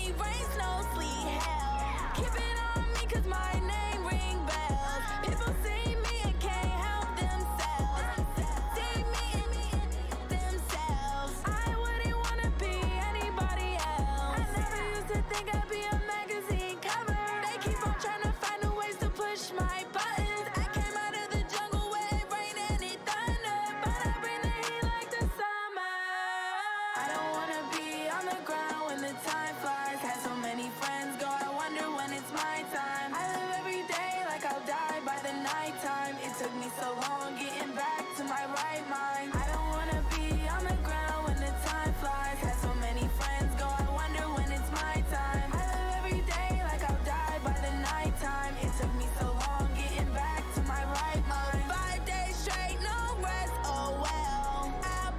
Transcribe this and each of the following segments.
money, rain, snow, sleet, hell. Keep it on me, cause my name ring bells. People see me and can't help themselves. See me and themselves. I wouldn't wanna be anybody else. I never used to think I'd be a magazine cover. They keep on trying to find new ways to push my buttons. I came out of the jungle where it rained and it thunder, but I bring the heat like the summer. I don't wanna be on the ground when the time flies. Had so many friends go, I wonder when it's my time. I live every day like I'll die by the nighttime. It took me so long getting back to my right mind. I don't wanna be on the ground when the time flies. Had so many friends go, I wonder when it's my time. I live every day like I'll die by the nighttime. It took me so long getting back to my right mind. 5 days straight, no rest, oh well. I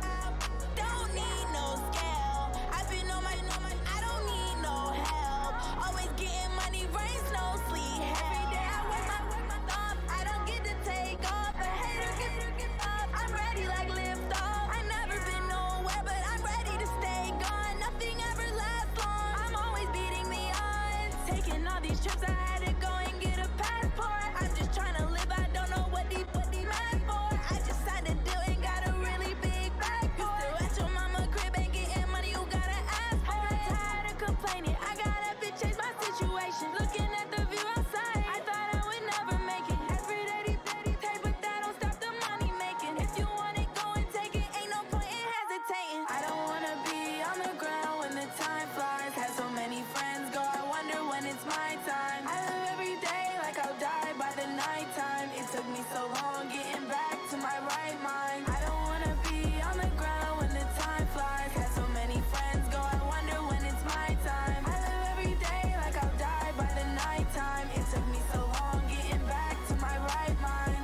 don't need no scale. I've been on my, I don't need no help. Always getting money, rain, snow, sleet, hell. Every day I work my thumb, I don't get to take off. A hater get up, I'm ready like lift off. I never been nowhere, but I'm ready to stay gone. Nothing ever lasts long, I'm always beating the odds. Taking all these trips, I had to go and get a passport. I'm just trying to live, I don't know what they mad for. I just had to do it, got a really big bag for it. Still at your mama crib, ain't getting money, you gotta ask for it. Tired of complaining, I gotta change my situation. Looking at the view outside, I thought I would never make it. Every day they pay, but that don't stop the money making. If you want it, go and take it, ain't no point in hesitating. I don't wanna be on the ground when the time flies. Had so many friends go, I wonder when it's my time. I live every day like I'll die by the nighttime. It took me so long getting back to my right mind. I don't wanna be on the ground when the time flies. Had so many friends go, I wonder when it's my time. I live every day like I'll die by the nighttime. It took me so long getting back to my right mind.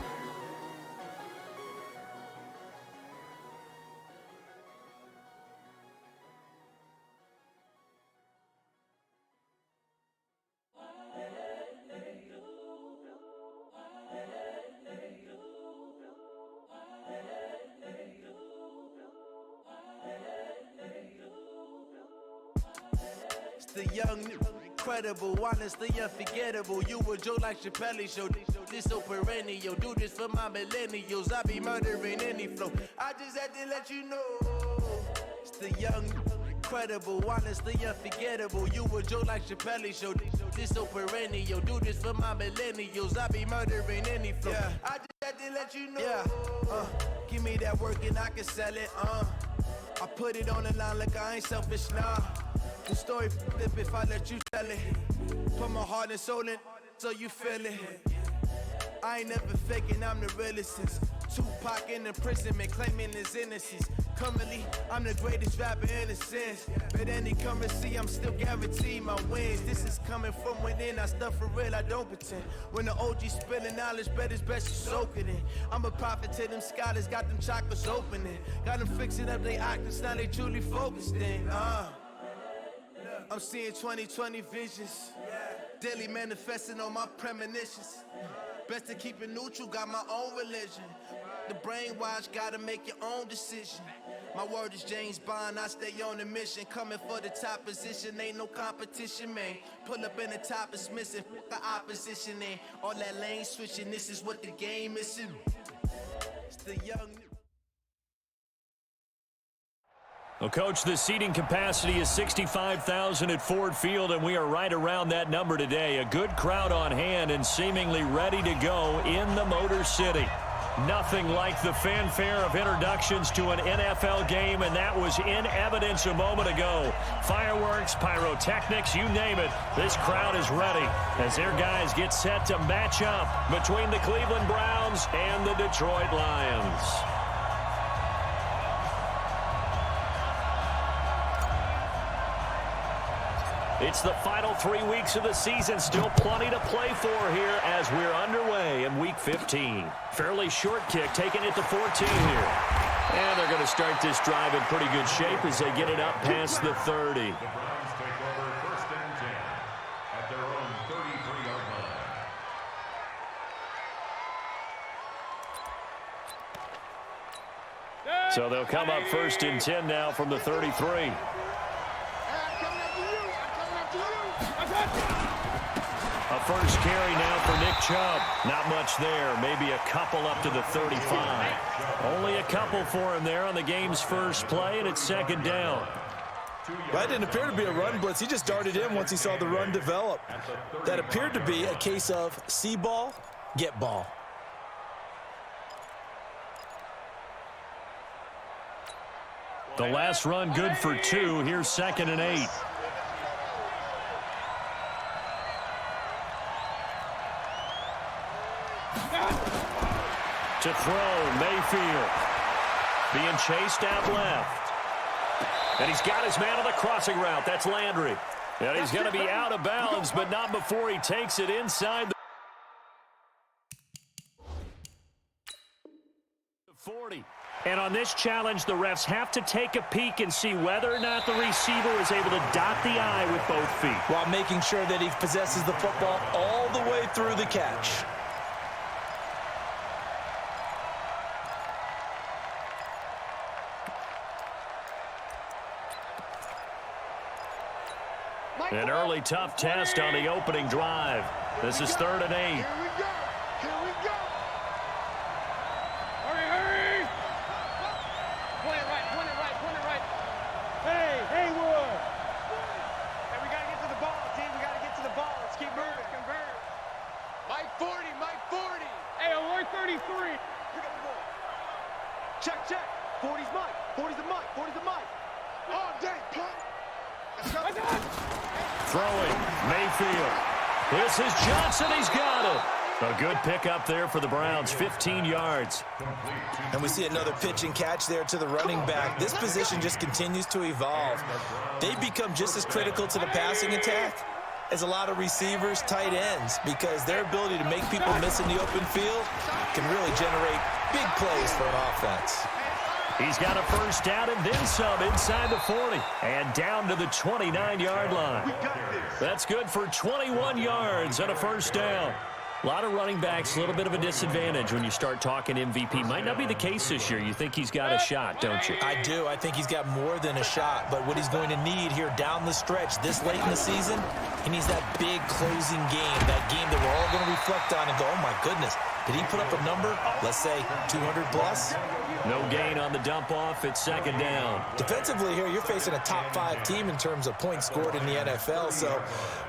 It's the young, incredible, honestly unforgettable. You a joke like Chappelle show. This so perennial. Do this for my millennials. I be murdering any flow. I just had to let you know. It's the young, incredible, honestly unforgettable. You a joke like Chappelle show. This so perennial. Do this for my millennials. I be murdering any flow. Yeah. I just had to let you know. Yeah. Give me that work and I can sell it. I put it on the line like I ain't selfish, nah. The story flip if I let you tell it. Put my heart and soul in so you feel it. I ain't never faking, I'm the realest since Tupac in imprisonment, claiming his innocence. Currently, I'm the greatest rapper in a sense. But any currency, I'm still guaranteed my wins. This is coming from within, I stuff for real, I don't pretend. When the OG spilling knowledge, bet it's best you soak it in. I'm a prophet to them scholars, got them chakras opening. Got them fixing up they octaves, now they truly focused in. I'm seeing 2020 visions, daily manifesting on my premonitions. Best to keep it neutral, got my own religion. The brainwash, gotta make your own decision. My word is James Bond, I stay on a mission. Coming for the top position, ain't no competition, man. Pull up in the top, it's missing, the opposition ain't. All that lane switching, this is what the game is. It's the young... Well, Coach, the seating capacity is 65,000 at Ford Field, and we are right around that number today. A good crowd on hand and seemingly ready to go in the Motor City. Nothing like the fanfare of introductions to an NFL game, and that was in evidence a moment ago. Fireworks, pyrotechnics, you name it. This crowd is ready as their guys get set to match up between the Cleveland Browns and the Detroit Lions. It's the final 3 weeks of the season. Still plenty to play for here as we're underway in Week 15. Fairly short kick, taking it to 14 here. And they're going to start this drive in pretty good shape as they get it up past the 30. The Browns take over 1st and 10 at their own 33-yard line. So they'll come up 1st and 10 now from the 33. I'm coming after you. first carry now for Nick Chubb. Not much there. Maybe a couple up to the 35. Only a couple for him there on the game's first play, and it's second down. That didn't appear to be a run blitz. He just darted in once he saw the run develop. That appeared to be a case of see ball, get ball. The last run good for 2. Here's 2nd and 8. To throw, Mayfield. Being chased out left. And he's got his man on the crossing route. That's Landry. And he's going to be out of bounds, but not before he takes it inside the 40. And on this challenge, the refs have to take a peek and see whether or not the receiver is able to dot the I with both feet, while making sure that he possesses the football all the way through the catch. An early tough test on the opening drive. This is 3rd and 8. Here we go. Here we go. Hurry, hurry. Point it right, point it right, point it right. Hey, Haywood. Hey, we got to get to the ball, team. We got to get to the ball. Let's keep moving. Convert. Mike 40, Mike 40. Hey, alert 33. Pick up the ball. Check, check. 40's Mike. 40's the Mike. 40's the Mike. All day, punt. Let's go. Throwing, Mayfield. This is Johnson. He's got it. A good pickup there for the Browns, 15 yards. And we see another pitch and catch there to the running back. This position just continues to evolve. They become just as critical to the passing attack as a lot of receivers, tight ends, because their ability to make people miss in the open field can really generate big plays for an offense. He's got a first down and then some inside the 40 and down to the 29-yard line. That's good for 21 yards and a first down. A lot of running backs, a little bit of a disadvantage when you start talking MVP. Might not be the case this year. You think he's got a shot, don't you? I do. I think he's got more than a shot. But what he's going to need here down the stretch this late in the season, he needs that big closing game, that game that we're all going to reflect on and go, oh, my goodness, did he put up a number, let's say 200 plus? No gain on the dump off. It's second down. Defensively here, you're facing a top-5 team in terms of points scored in the NFL. So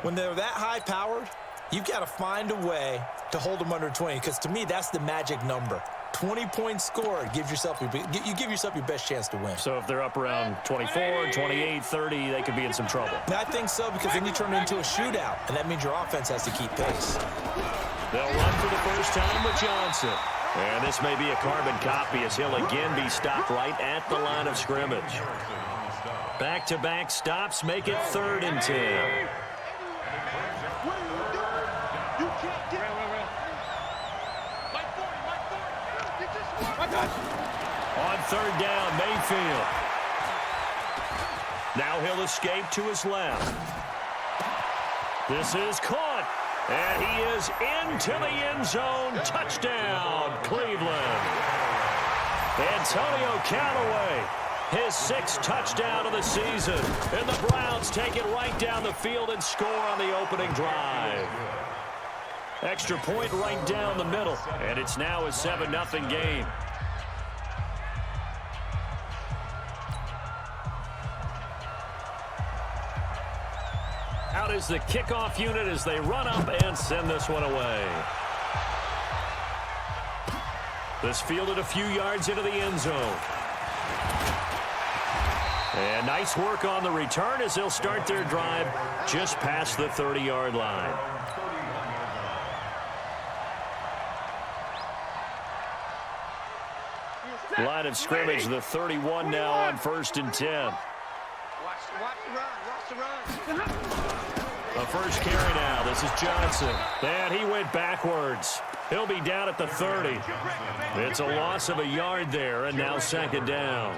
when they're that high-powered, you've got to find a way to hold them under 20, because to me, that's the magic number. 20 points scored gives yourself you give yourself your best chance to win. So if they're up around 24, 28, 30, they could be in some trouble. I think so, because then you turn it into a shootout, and that means your offense has to keep pace. They'll run for the first time with Johnson. And this may be a carbon copy as he'll again be stopped right at the line of scrimmage. Back-to-back stops make it 3rd and 10. On 3rd down, Mayfield. Now he'll escape to his left. This is caught. And he is into the end zone. Touchdown, Cleveland. Antonio Callaway, his 6th touchdown of the season. And the Browns take it right down the field and score on the opening drive. Extra point right down the middle. And it's now a 7-0 game. Out is the kickoff unit as they run up and send this one away. This fielded a few yards into the end zone. And nice work on the return as they'll start their drive just past the 30-yard line. Line of scrimmage, the 31 now on 1st and 10. Watch the run. A first carry now. This is Johnson. And he went backwards. He'll be down at the 30. It's a loss of a yard there, and now 2nd down.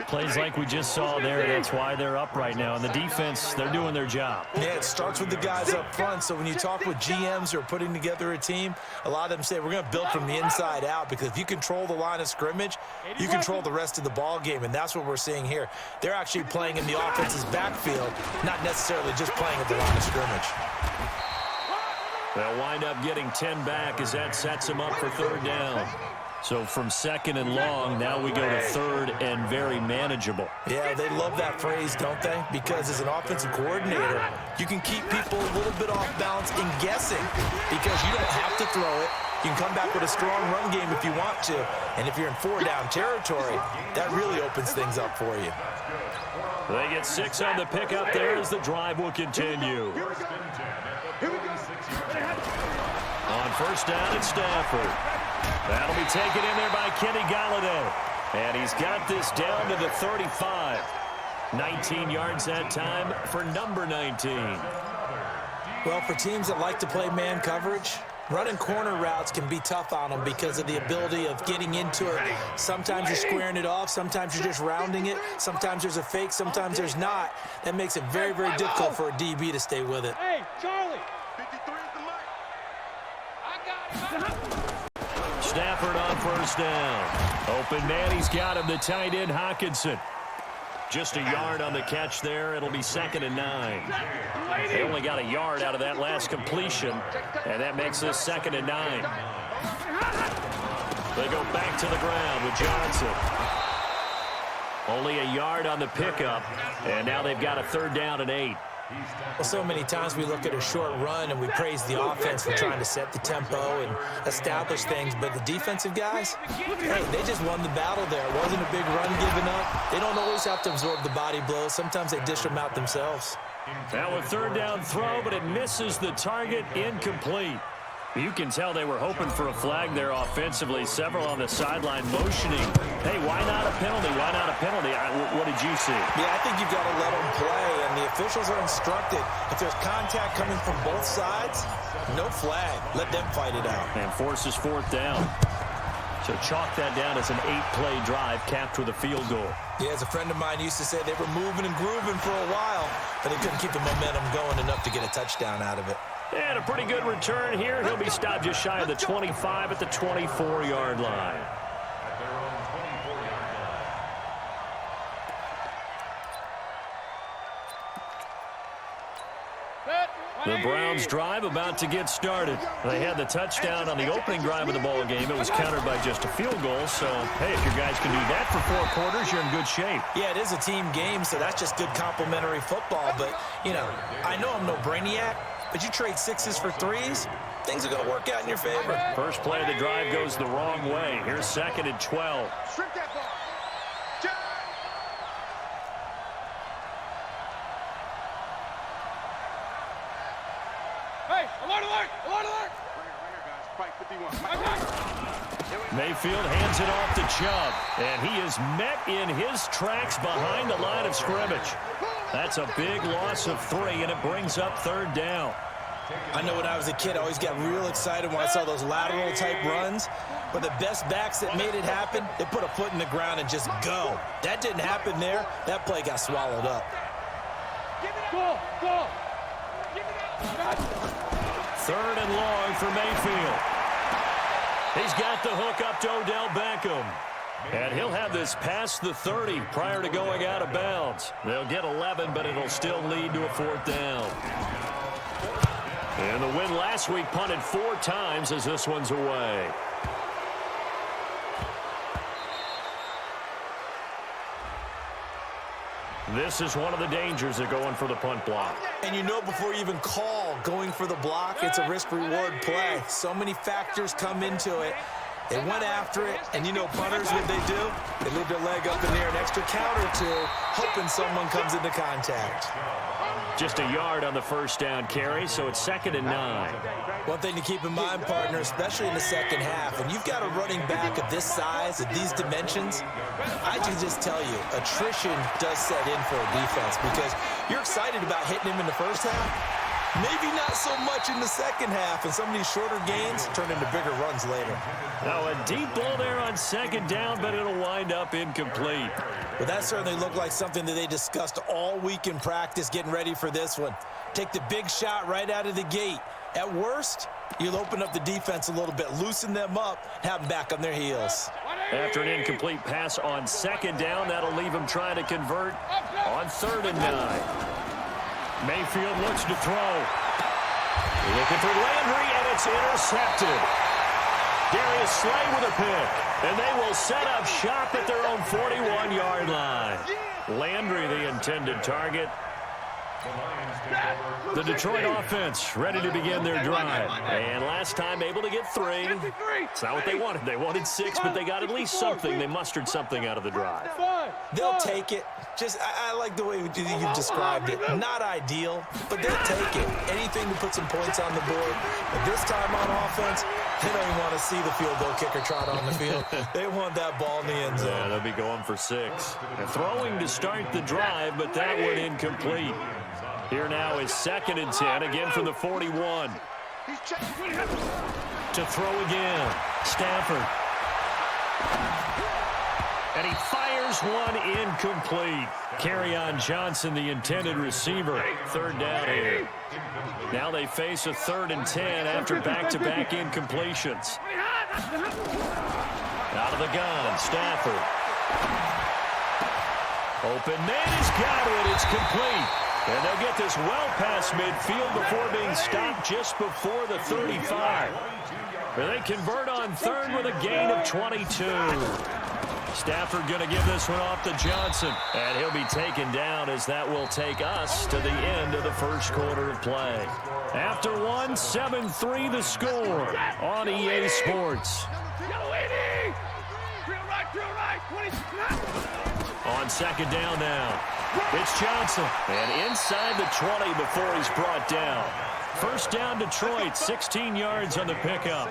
Plays like we just saw there, that's why they're up right now. And the defense, they're doing their job. Yeah, it starts with the guys up front. So when you talk with GMs who are putting together a team, a lot of them say we're going to build from the inside out, because if you control the line of scrimmage, you control the rest of the ball game, and that's what we're seeing here. They're actually playing in the offense's backfield, not necessarily just playing at the line of scrimmage. They'll wind up getting 10 back as that sets them up for third down. So from second and long, now we go to third and very manageable. Yeah, they love that phrase, don't they? Because as an offensive coordinator, you can keep people a little bit off balance and guessing because you don't have to throw it. You can come back with a strong run game if you want to. And if you're in four-down territory, that really opens things up for you. They get 6 on the pickup there as the drive will continue. On first down, it's Stafford. That'll be taken in there by Kenny Golladay. And he's got this down to the 35. 19 yards that time for number 19. Well, for teams that like to play man coverage, running corner routes can be tough on them because of the ability of getting into it. Sometimes you're squaring it off. Sometimes you're just rounding it. Sometimes there's a fake. Sometimes there's not. That makes it very, very difficult for a DB to stay with it. Hey, Charlie. 53 is the mic. I got him. Stafford on first down. Open man, he's got him, the tight end, Hockenson. Just a yard on the catch there. It'll be 2nd and 9. They only got a yard out of that last completion, and that makes this 2nd and 9. They go back to the ground with Johnson. Only a yard on the pickup, and now they've got a 3rd down and 8. Well, so many times we look at a short run and we praise the offense for trying to set the tempo and establish things, but the defensive guys, hey, they just won the battle there. It wasn't a big run given up. They don't always have to absorb the body blows. Sometimes they dish them out themselves. Now a 3rd down throw, but it misses the target, incomplete. You can tell they were hoping for a flag there offensively. Several on the sideline motioning. Hey, why not a penalty? Why not a penalty? What did you see? Yeah, I think you've got to let them play, and the officials are instructed. If there's contact coming from both sides, no flag. Let them fight it out. And forces 4th down. So chalk that down as an 8-play drive capped with a field goal. Yeah, as a friend of mine used to say, they were moving and grooving for a while, but they couldn't keep the momentum going enough to get a touchdown out of it. And a pretty good return here. He'll be stopped just shy of the 25 at the 24-yard line. The Browns drive about to get started. They had the touchdown on the opening drive of the ball game. It was countered by just a field goal. So, hey, if your guys can do that for 4 quarters, you're in good shape. Yeah, it is a team game, so that's just good complimentary football. But, you know, I know I'm no brainiac, but you trade 6s for 3s, things are going to work out in your favor. First play of the drive goes the wrong way. Here's 2nd and 12. Strip that ball. Hey, alert, alert, alert, alert. Right here, guys. Fight 51. Mayfield hands it off to Chubb, and he is met in his tracks behind the line of scrimmage. That's a big loss of 3, and it brings up 3rd down. I know when I was a kid, I always got real excited when I saw those lateral-type runs. But the best backs that made it happen, they put a foot in the ground and just go. That didn't happen there. That play got swallowed up. Go, go. 3rd and long for Mayfield. He's got the hook up to Odell Beckham. And he'll have this past the 30 prior to going out of bounds. They'll get 11, but it'll still lead to a 4th down. And the win last week punted 4 times as this one's away. This is one of the dangers of going for the punt block. And you know before you even call going for the block, it's a risk-reward play. So many factors come into it. They went after it, and you know punters, what they do? They leave their leg up in there an extra count or 2, hoping someone comes into contact. Just a yard on the first down carry, so it's 2nd and 9. One thing to keep in mind, partner, especially in the second half, when you've got a running back of this size, of these dimensions, I can just tell you, attrition does set in for a defense because you're excited about hitting him in the first half. Maybe not so much in the second half, and some of these shorter gains turn into bigger runs later. Now a deep ball there on 2nd down, but it'll wind up incomplete. But that certainly looked like something that they discussed all week in practice getting ready for this one. Take the big shot right out of the gate. At worst, you'll open up the defense a little bit, loosen them up, have them back on their heels. After an incomplete pass on 2nd down, that'll leave him trying to convert on 3rd and 9. Mayfield looks to throw. Looking for Landry, and it's intercepted. Darius Slay with a pick, and they will set up shop at their own 41-yard line. Landry, the intended target. The Detroit offense ready to begin their drive. And last time able to get 3. It's not what they wanted. They wanted 6, but they got at least something. They mustered something out of the drive. They'll take it. I like the way you described it. Not ideal, but they'll take it. Anything to put some points on the board. But this time on offense, they don't even want to see the field goal kicker trot on the field. They want that ball in the end zone. Yeah, they'll be going for 6. And throwing to start the drive, but that one incomplete. Here now is 2nd and 10, again from the 41. To throw again, Stafford. And he fires one incomplete. Kerryon Johnson, the intended receiver. 3rd down here. Now they face a 3rd and 10 after back-to-back incompletions. Out of the gun, Stafford. Open man has got it. It's complete. And they'll get this well past midfield before being stopped just before the 35. And they convert on 3rd with a gain of 22. Stafford going to give this one off to Johnson. And he'll be taken down as that will take us to the end of the first quarter of play. After 1, 7-3 the score on EA Sports. On 2nd down now. It's Johnson. And inside the 20 before he's brought down. 1st down Detroit, 16 yards on the pickup.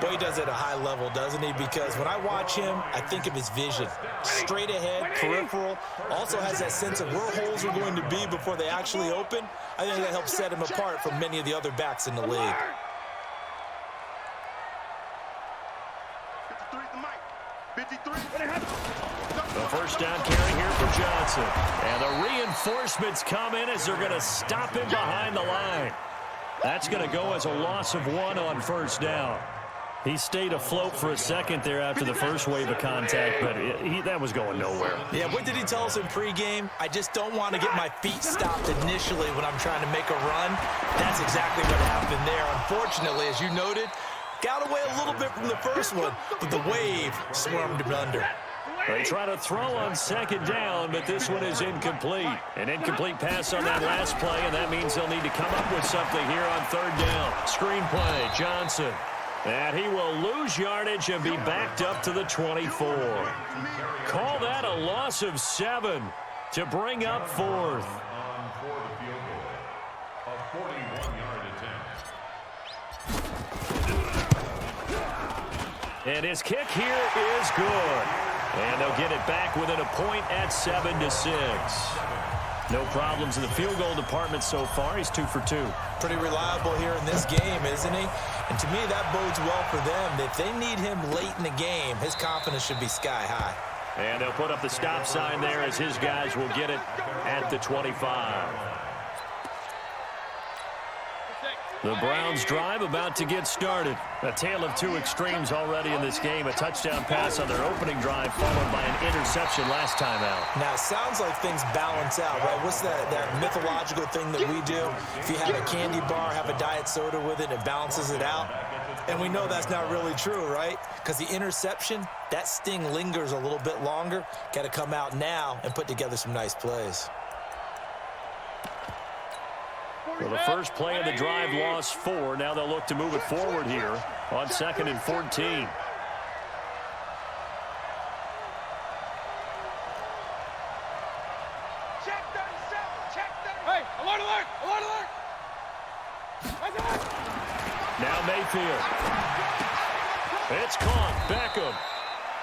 Boy, he does it at a high level, doesn't he? Because when I watch him, I think of his vision. Straight ahead, peripheral. Also has that sense of where holes are going to be before they actually open. I think that helps set him apart from many of the other backs in the league. The 1st down carry here for Johnson. And the reinforcements come in as they're going to stop him behind the line. That's going to go as a loss of 1 on 1st down. He stayed afloat for a second there after the first wave of contact, but that was going nowhere. Yeah, what did he tell us in pregame? I just don't want to get my feet stopped initially when I'm trying to make a run. That's exactly what happened there. Unfortunately, as you noted, got away a little bit from the first one, but the wave swarmed him under. They try to throw on 2nd down, but this one is incomplete. An incomplete pass on that last play, and that means they'll need to come up with something here on 3rd down. Screen play, Johnson. And he will lose yardage and be backed up to the 24. Call that a loss of 7 to bring up 4th. And his kick here is good. And they'll get it back within a point at 7-6. No problems in the field goal department so far. He's 2 for 2. Pretty reliable here in this game, isn't he? And to me, that bodes well for them. If they need him late in the game, his confidence should be sky high. And they'll put up the stop sign there as his guys will get it at the 25. The Browns drive about to get started. A tale of 2 extremes already in this game. A touchdown pass on their opening drive followed by an interception last time out. Now, it sounds like things balance out, right? What's that mythological thing that we do? If you have a candy bar, have a diet soda with it, it balances it out. And we know that's not really true, right? Because the interception, that sting lingers a little bit longer. Got to come out now and put together some nice plays. Well, the first play of the drive lost 4. Now they'll look to move it forward here on 2nd and 14. Check 37. Check 37. Hey, alert, alert, alert, alert. Now Mayfield. It's caught. Beckham.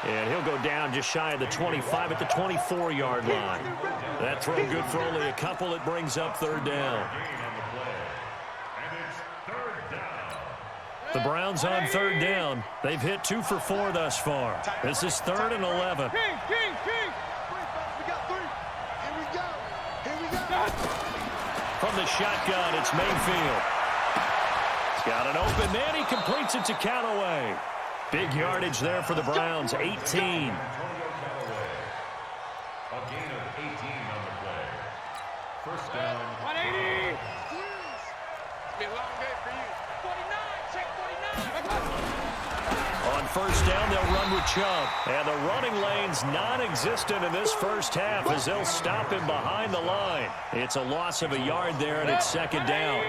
And he'll go down just shy of the 25 at the 24-yard line. That throw good for only a couple. It brings up 3rd down. The Browns on 3rd down. They've hit 2 for 4 thus far. This is 3rd and 11. King. We got 3. Here we go. From the shotgun, it's Mayfield. He's got an open man. He completes it to Callaway. Big yardage there for the Browns, 18. A gain of 18 on the play. 1st down. 180. It's be a long day for first down, they'll run with Chubb. And the running lane's non-existent in this first half as they'll stop him behind the line. It's a loss of a yard there, and it's second down.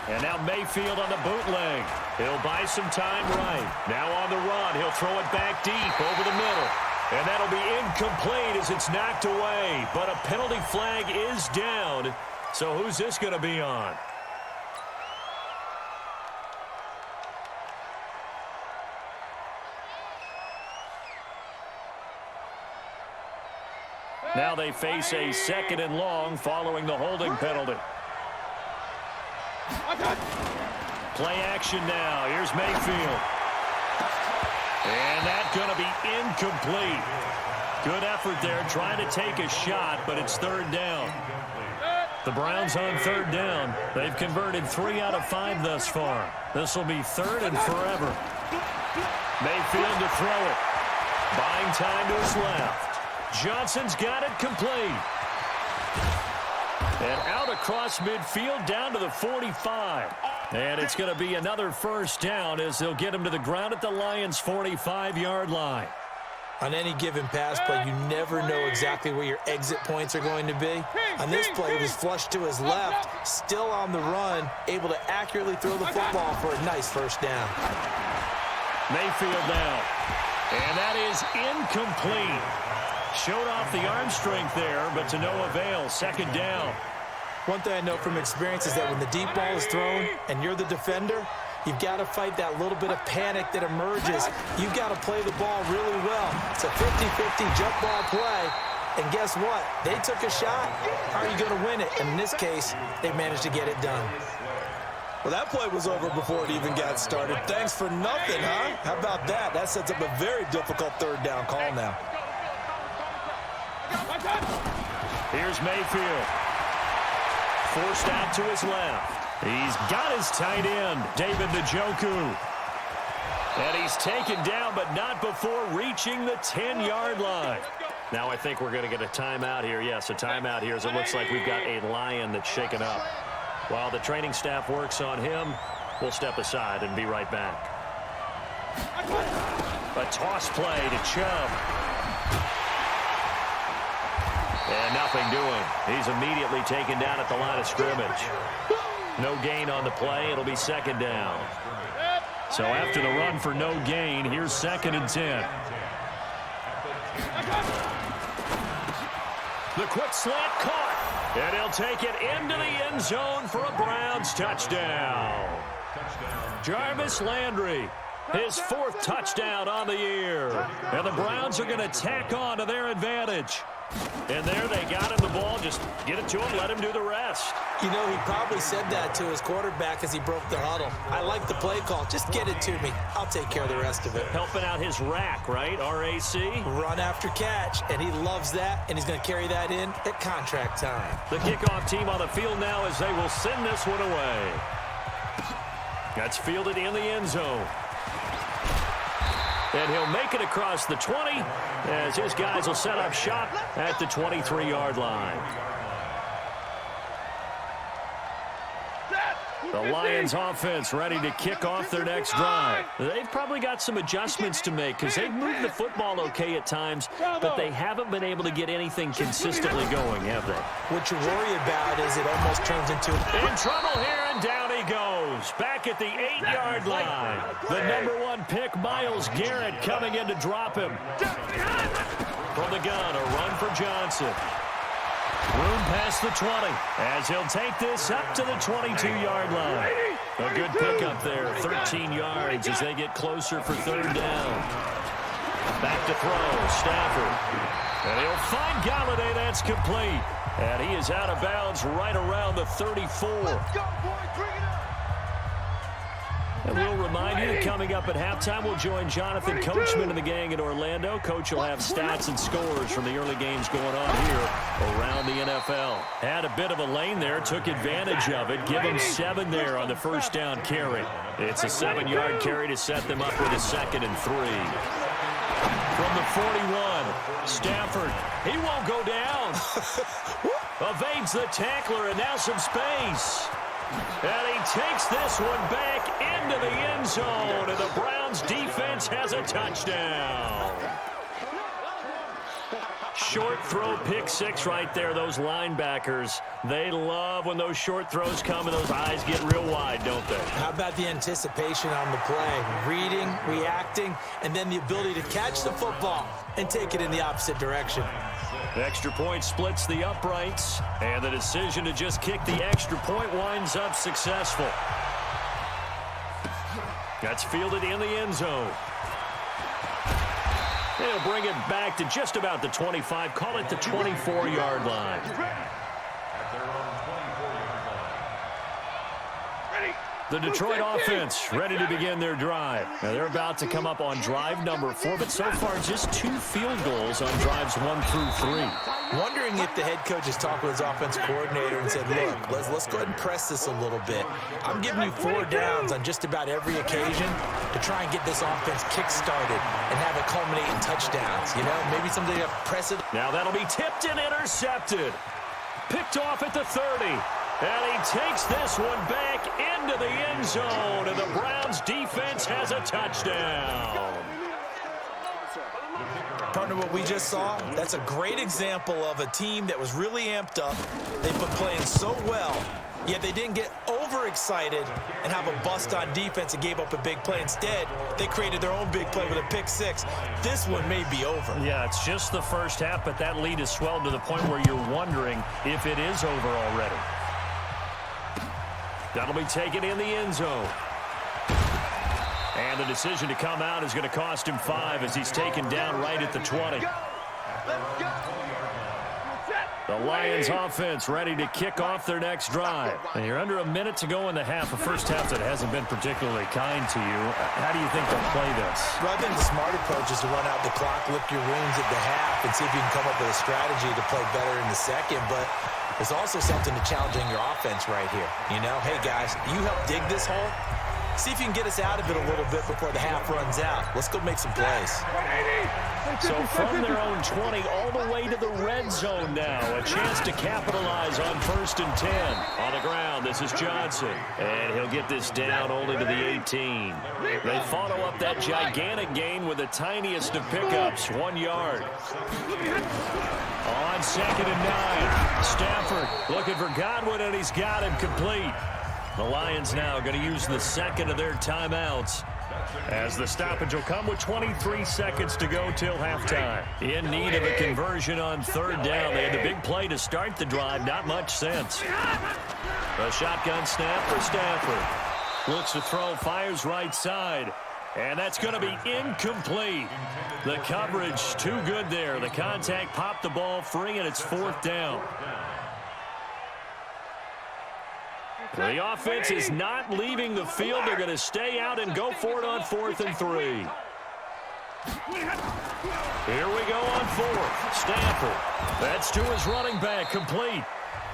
And now Mayfield on the bootleg. He'll buy some time right. Now on the run, he'll throw it back deep over the middle. And that'll be incomplete as it's knocked away. But a penalty flag is down. So who's this going to be on? Now they face a second and long following the holding penalty. Play action now. Here's Mayfield. And that's going to be incomplete. Good effort there trying to take a shot, but it's third down. The Browns on third down. They've converted 3 out of 5 thus far. This will be third and forever. Mayfield to throw it. Buying time to his left. Johnson's got it complete. And out across midfield down to the 45. And it's going to be another first down as they'll get him to the ground at the Lions' 45-yard line. On any given pass play, you never know exactly where your exit points are going to be. On this play, he was flushed to his left, still on the run, able to accurately throw the football for a nice first down. Mayfield now. And that is incomplete. Showed off the arm strength there, but to no avail. Second down. One thing I know from experience is that when the deep ball is thrown and you're the defender, you've got to fight that little bit of panic that emerges. You've got to play the ball really well. It's a 50-50 jump ball play. And guess what? They took a shot. How are you going to win it? And in this case, they managed to get it done. Well, that play was over before it even got started. Thanks for nothing, huh? How about that? That sets up a very difficult third down call now. Here's Mayfield. Forced out to his left. He's got his tight end, David Njoku. And he's taken down, but not before reaching the 10-yard line. Now I think we're going to get a timeout here. Yes, a timeout here as it looks like we've got a Lion that's shaken up. While the training staff works on him, we'll step aside and be right back. A toss play to Chubb. And nothing doing. He's immediately taken down at the line of scrimmage. No gain on the play. It'll be second down. So after the run for no gain, here's 2nd and 10. The quick slant caught. And he'll take it into the end zone for a Browns touchdown. Jarvis Landry, his 4th touchdown on the year. And the Browns are going to tack on to their advantage. And there they got him the ball. Just get it to him, let him do the rest. You know, he probably said that to his quarterback as he broke the huddle. I like the play call. Just get it to me. I'll take care of the rest of it. Helping out his rack, right? RAC. Run after catch, and he loves that, and he's going to carry that in at contract time. The kickoff team on the field now as they will send this one away. That's fielded in the end zone. And he'll make it across the 20 as his guys will set up shop at the 23-yard line. The Lions offense ready to kick off their next drive. They've probably got some adjustments to make because they've moved the football okay at times, but they haven't been able to get anything consistently going, have they? What you worry about is it almost turns into... In trouble here, and down he goes. Back at the 8-yard line. The number 1 pick, Myles Garrett, coming in to drop him. From the gun, a run for Johnson. Room past the 20 as he'll take this up to the 22-yard line. A good pickup there, 13 yards as they get closer for third down. Back to throw, Stafford. And he'll find Galladay, that's complete. And he is out of bounds right around the 34. Let's go, boys, bring it up. And we'll remind you that coming up at halftime, we'll join Jonathan Coachman and the gang in Orlando. Coach will have stats and scores from the early games going on here around the NFL. Had a bit of a lane there, took advantage of it. Give him 7 there on the first down carry. It's a 7-yard carry to set them up with a 2nd and 3. From the 41, Stafford, he won't go down. Evades the tackler, and now some space. And he takes this one back into the end zone, and the Browns defense has a touchdown. Short throw, pick six right there. Those linebackers, they love when those short throws come and those eyes get real wide, don't they? How about the anticipation on the play? Reading, reacting, and then the ability to catch the football and take it in the opposite direction. The extra point splits the uprights, and the decision to just kick the extra point winds up successful. That's fielded in the end zone. They'll bring it back to just about the 25, call it the 24-yard line. The Detroit offense ready to begin their drive. Now they're about to come up on drive number 4, but so far just 2 field goals on drives 1 through 3. Wondering if the head coach has talked with his offense coordinator and said, look, let's go ahead and press this a little bit. I'm giving you 4 downs on just about every occasion to try and get this offense kick-started and have it culminate in touchdowns. You know, maybe something to press it. Now that'll be tipped and intercepted. Picked off at the 30. And he takes this one back into the end zone, and the Browns defense has a touchdown. Partner, what we just saw, that's a great example of a team that was really amped up. They've been playing so well, yet they didn't get overexcited and have a bust on defense and gave up a big play. Instead, they created their own big play with a pick six. This one may be over. Yeah, it's just the first half, but that lead has swelled to the point where you're wondering if it is over already. That'll be taken in the end zone. And the decision to come out is going to cost him 5 as he's taken down right at the 20. The Lions offense ready to kick off their next drive. And you're under a minute to go in the half, a first half that hasn't been particularly kind to you. How do you think they'll play this? Well, I think the smart approach is to run out the clock, lick your wounds at the half, and see if you can come up with a strategy to play better in the second. But there's also something to challenging your offense right here. You know, hey, guys, you help dig this hole. See if you can get us out of it a little bit before the half runs out. Let's go make some plays. So from their own 20 all the way to the red zone now. A chance to capitalize on 1st and 10. On the ground, this is Johnson. And he'll get this down only to the 18. They follow up that gigantic gain with the tiniest of pickups, 1 yard. On 2nd and 9. Stafford looking for Godwin, and he's got him complete. The Lions now going to use the second of their timeouts as the stoppage will come with 23 seconds to go till halftime. In need of a conversion on 3rd down. They had the big play to start the drive. Not much sense. A shotgun snap for Stafford. Looks to throw, fires right side. And that's going to be incomplete. The coverage too good there. The contact popped the ball free, and it's 4th down. The offense is not leaving the field. They're going to stay out and go for it on 4th and 3. Here we go on 4th. Stafford. That's to his running back, complete.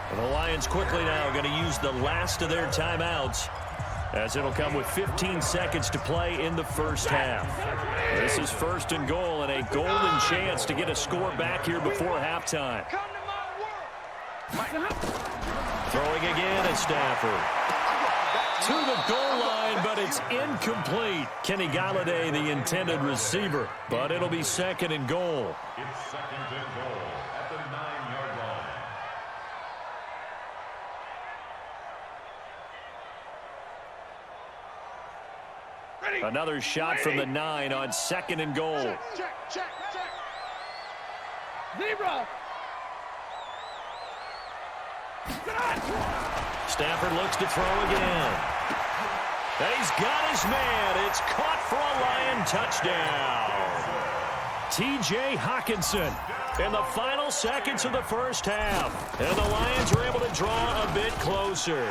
And the Lions quickly now going to use the last of their timeouts as it'll come with 15 seconds to play in the first half. This is 1st and goal and a golden chance to get a score back here before halftime. Throwing again at Stafford. To the goal line, but it's incomplete. Kenny Galladay, the intended receiver, but it'll be 2nd and goal. It's 2nd and goal at the 9-yard line. Another shot from the 9 on 2nd and goal. Check. Zebra. Stafford looks to throw again. And he's got his man. It's caught for a Lion touchdown. T.J. Hawkinson in the final seconds of the first half. And the Lions are able to draw a bit closer.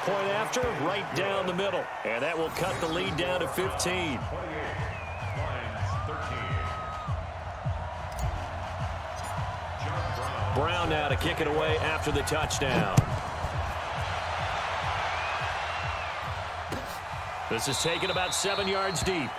Point after, right down the middle. And that will cut the lead down to 15. Brown now to kick it away after the touchdown. This is taken about 7 yards deep.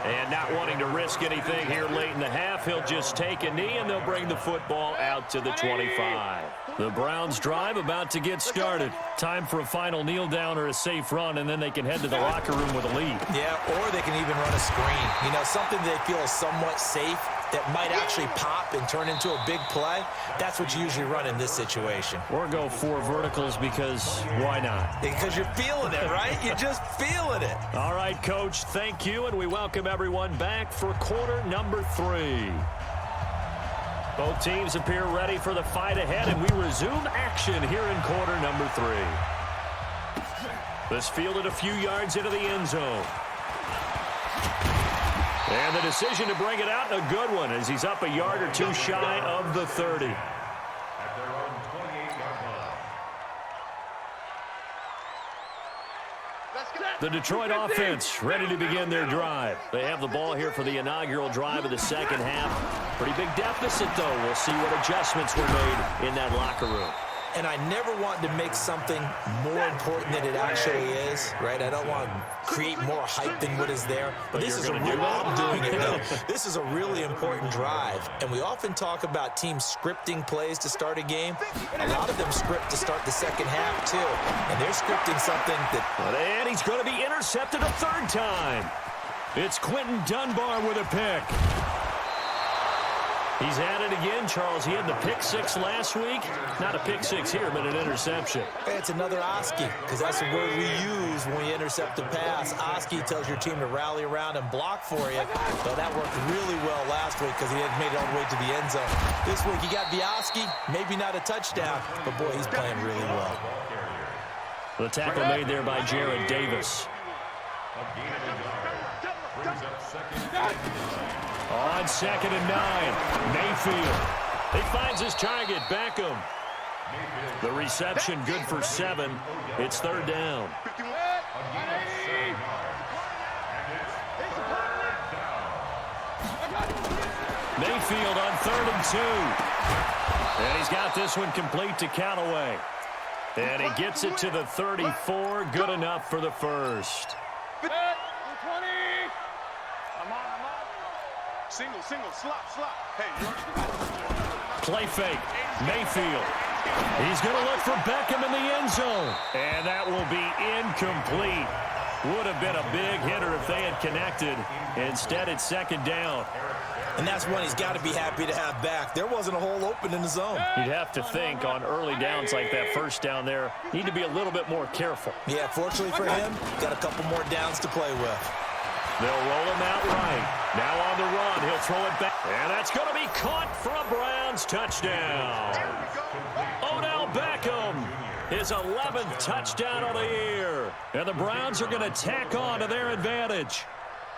And not wanting to risk anything here late in the half, he'll just take a knee, and they'll bring the football out to the 25. The Browns drive about to get started. Time for a final kneel down or a safe run, and then they can head to the locker room with a lead. Yeah, or they can even run a screen. You know, something they feel is somewhat safe that might actually pop and turn into a big play. That's what you usually run in this situation. Or go 4 verticals because why not? Because you're feeling it, right? You're just feeling it. All right, Coach, thank you, and we welcome everyone back for quarter number 3. Both teams appear ready for the fight ahead, and we resume action here in quarter number 3. This fielded a few yards into the end zone. And the decision to bring it out, a good one, as he's up a yard or 2 shy of the 30. At their own 28-yard line. The Detroit offense ready to begin their drive. They have the ball here for the inaugural drive of the second half. Pretty big deficit, though. We'll see what adjustments were made in that locker room. And I never want to make something more important than it actually is, right? I don't want to create more hype than what is there. But this is a real, I'm doing it though. This is a really important drive. And we often talk about teams scripting plays to start a game. A lot of them script to start the second half too. And they're scripting something that... And he's going to be intercepted a 3rd time. It's Quentin Dunbar with a pick. He's at it again, Charles. He had the pick 6 last week. Not a pick 6 here, but an interception. It's another Oski, because that's the word we use when we intercept a pass. Oski tells your team to rally around and block for you. So that worked really well last week because he had made it all the way to the end zone. This week he got the Oski, maybe not a touchdown, but boy, he's playing really well. The tackle made there by Jared Davis. On 2nd and 9, Mayfield. He finds his target, Beckham. The reception good for 7. It's 3rd down. Mayfield on 3rd and 2. And he's got this one complete to Callaway. And he gets it to the 34. Good enough for the first. Single, slop. Hey, play fake. Mayfield. He's going to look for Beckham in the end zone. And that will be incomplete. Would have been a big hitter if they had connected. Instead, it's 2nd down. And that's one he's got to be happy to have back. There wasn't a hole open in the zone. You'd have to think on early downs like that first down there, need to be a little bit more careful. Yeah, fortunately for him, got a couple more downs to play with. They'll roll him out right. Now on the run, he'll throw it back. And that's going to be caught for a Browns touchdown. Odell Beckham, his 11th touchdown of the year. And the Browns are going to tack on to their advantage.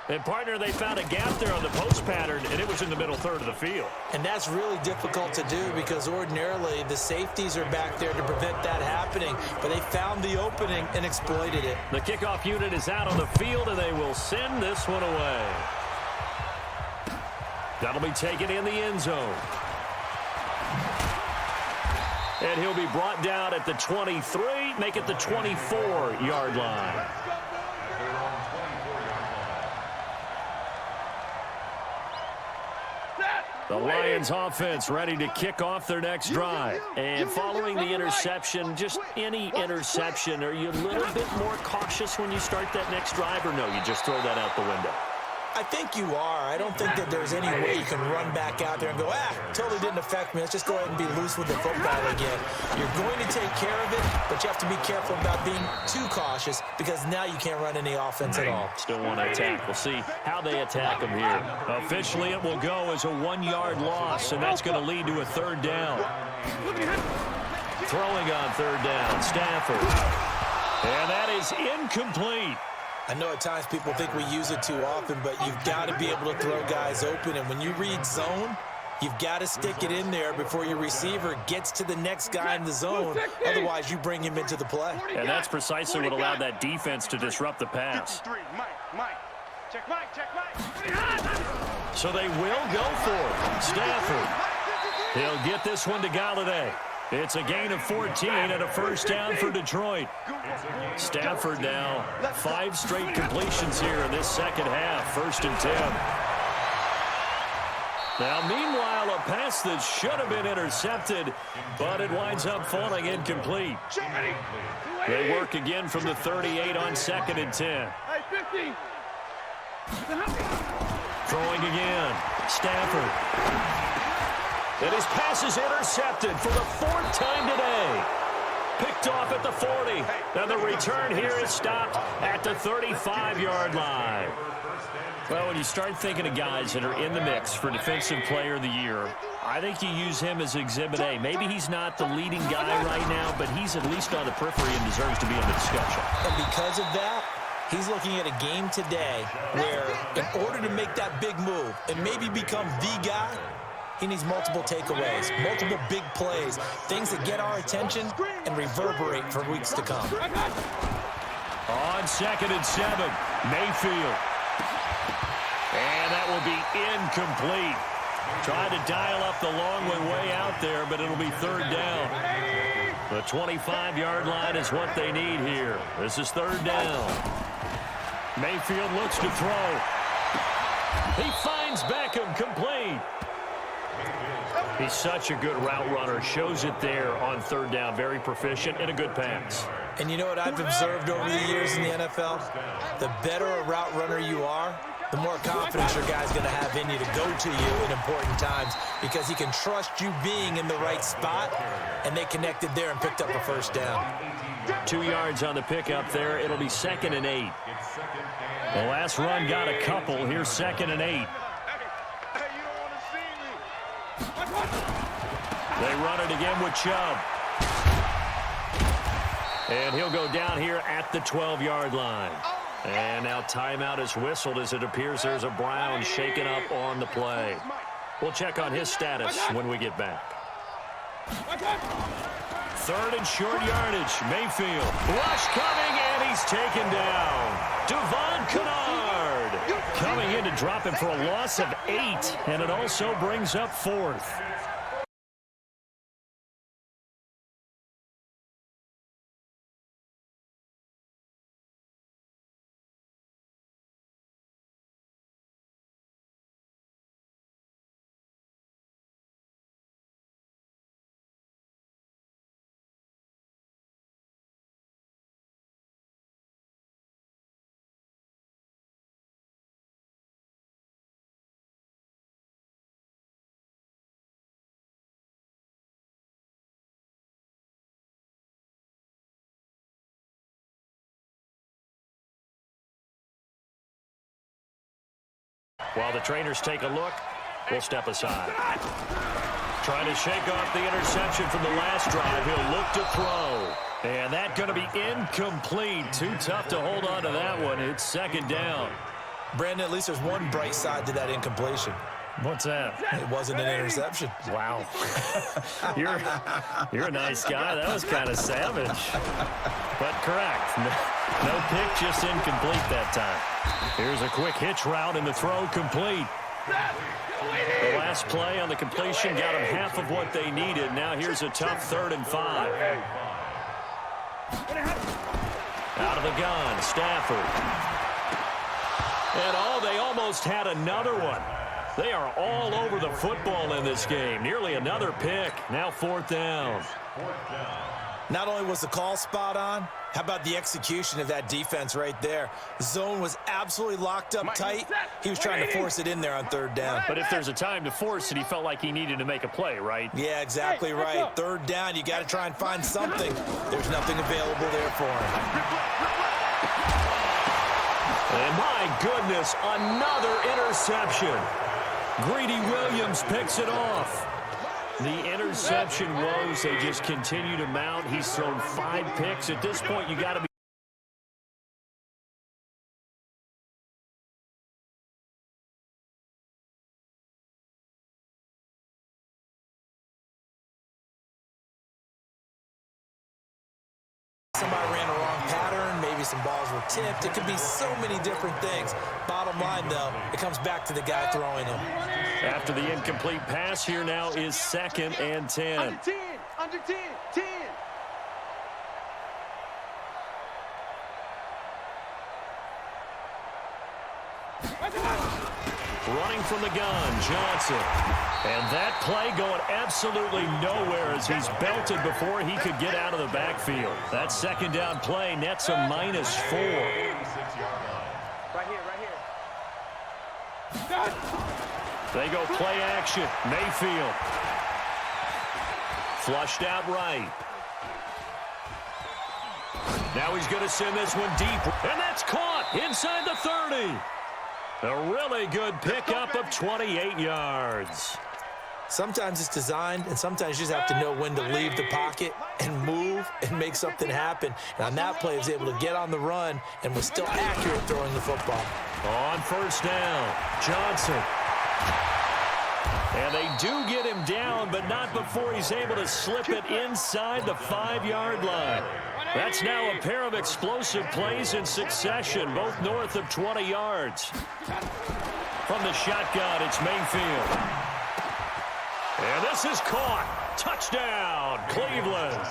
And, partner, they found a gap there on the post pattern, and it was in the middle 3rd of the field. And that's really difficult to do because ordinarily the safeties are back there to prevent that happening. But they found the opening and exploited it. The kickoff unit is out on the field, and they will send this one away. That'll be taken in the end zone. And he'll be brought down at the 23, make it the 24-yard line. The Lions offense ready to kick off their next drive. And following the interception, just any interception, are you a little bit more cautious when you start that next drive, or no, you just throw that out the window? I think you are. I don't think that there's any way you can run back out there and go, totally didn't affect me. Let's just go ahead and be loose with the football again. You're going to take care of it, but you have to be careful about being too cautious because now you can't run any offense at all. Still want to attack. We'll see how they attack them here. Officially, it will go as a 1-yard loss, and that's going to lead to a 3rd down. Throwing on 3rd down, Stafford. And that is incomplete. I know at times people think we use it too often, but you've got to be able to throw guys open. And when you read zone, you've got to stick it in there before your receiver gets to the next guy in the zone. Otherwise, you bring him into the play. And that's precisely what allowed that defense to disrupt the pass. Mike. Check Mike. So they will go for it. Stafford. He'll get this one to Galladay. It's a gain of 14 and a first down for Detroit. Stafford now 5 straight completions here in this second half. 1st and 10. Now, meanwhile, a pass that should have been intercepted, but it winds up falling incomplete. They work again from the 38 on 2nd and 10. Throwing again. Stafford. And his pass is intercepted for the 4th time today. Picked off at the 40. And the return here is stopped at the 35-yard line. Well, when you start thinking of guys that are in the mix for Defensive Player of the Year, I think you use him as Exhibit A. Maybe he's not the leading guy right now, but he's at least on the periphery and deserves to be in the discussion. And because of that, he's looking at a game today where in order to make that big move and maybe become the guy, he needs multiple takeaways, multiple big plays, things that get our attention and reverberate for weeks to come. On 2nd and 7, Mayfield. And that will be incomplete. Tried to dial up the long way out there, but it'll be 3rd down. The 25-yard line is what they need here. This is 3rd down. Mayfield looks to throw. He finds Beckham, complete. He's such a good route runner. Shows it there on 3rd down. Very proficient and a good pass. And you know what I've observed over the years in the NFL? The better a route runner you are, the more confidence your guy's going to have in you to go to you in important times because he can trust you being in the right spot, and they connected there and picked up a 1st down. 2 yards on the pickup there. It'll be 2nd and 8. The last run got a couple. Here's 2nd and 8. They run it again with Chubb. And he'll go down here at the 12-yard line. And now timeout is whistled as it appears there's a Brown shaken up on the play. We'll check on his status when we get back. 3rd and short yardage. Mayfield. Rush coming, and he's taken down. Devon Kennard coming in to drop him for a loss of 8, and it also brings up 4th. While the trainers take a look, we'll step aside. Trying to shake off the interception from the last drive. He'll look to throw. And that's going to be incomplete. Too tough to hold on to that one. It's 2nd down. Brandon, at least there's one bright side to that incompletion. What's that? It wasn't an interception. Wow. You're a nice guy. That was kind of savage. But correct. No pick, just incomplete that time. Here's a quick hitch route, and the throw complete. The last play on the completion got them half of what they needed. Now here's a tough 3rd and 5. Out of the gun, Stafford. And they almost had another one. They are all over the football in this game. Nearly another pick. Now 4th down. Not only was the call spot on, how about the execution of that defense right there? The zone was absolutely locked up tight. He was trying to force it in there on 3rd down. But if there's a time to force it, he felt like he needed to make a play, right? Yeah, exactly right. 3rd down, you got to try and find something. There's nothing available there for him. And my goodness, another interception. Greedy Williams picks it off. The interception woes, they just continue to mount. He's thrown 5 picks. At this point, you got to be somebody ran a wrong pattern, maybe some balls were tipped. It could be so many different things. Bottom line, though, it comes back to the guy throwing them. After the incomplete pass, here now is 2nd and 10. Under 10, under 10, 10. Running from the gun, Johnson. And that play going absolutely nowhere as he's belted before he could get out of the backfield. That 2nd down play nets a -4. Right here, right here. They go play action. Mayfield. Flushed out right. Now he's going to send this one deep. And that's caught inside the 30. A really good pickup of 28 yards. Sometimes it's designed, and sometimes you just have to know when to leave the pocket and move and make something happen. And on that play, he was able to get on the run and was still accurate throwing the football. On 1st down, Johnson. And they do get him down, but not before he's able to slip it inside the 5-yard line. That's now a pair of explosive plays in succession, both north of 20 yards. From the shotgun, it's Mayfield. And this is caught. Touchdown, Cleveland.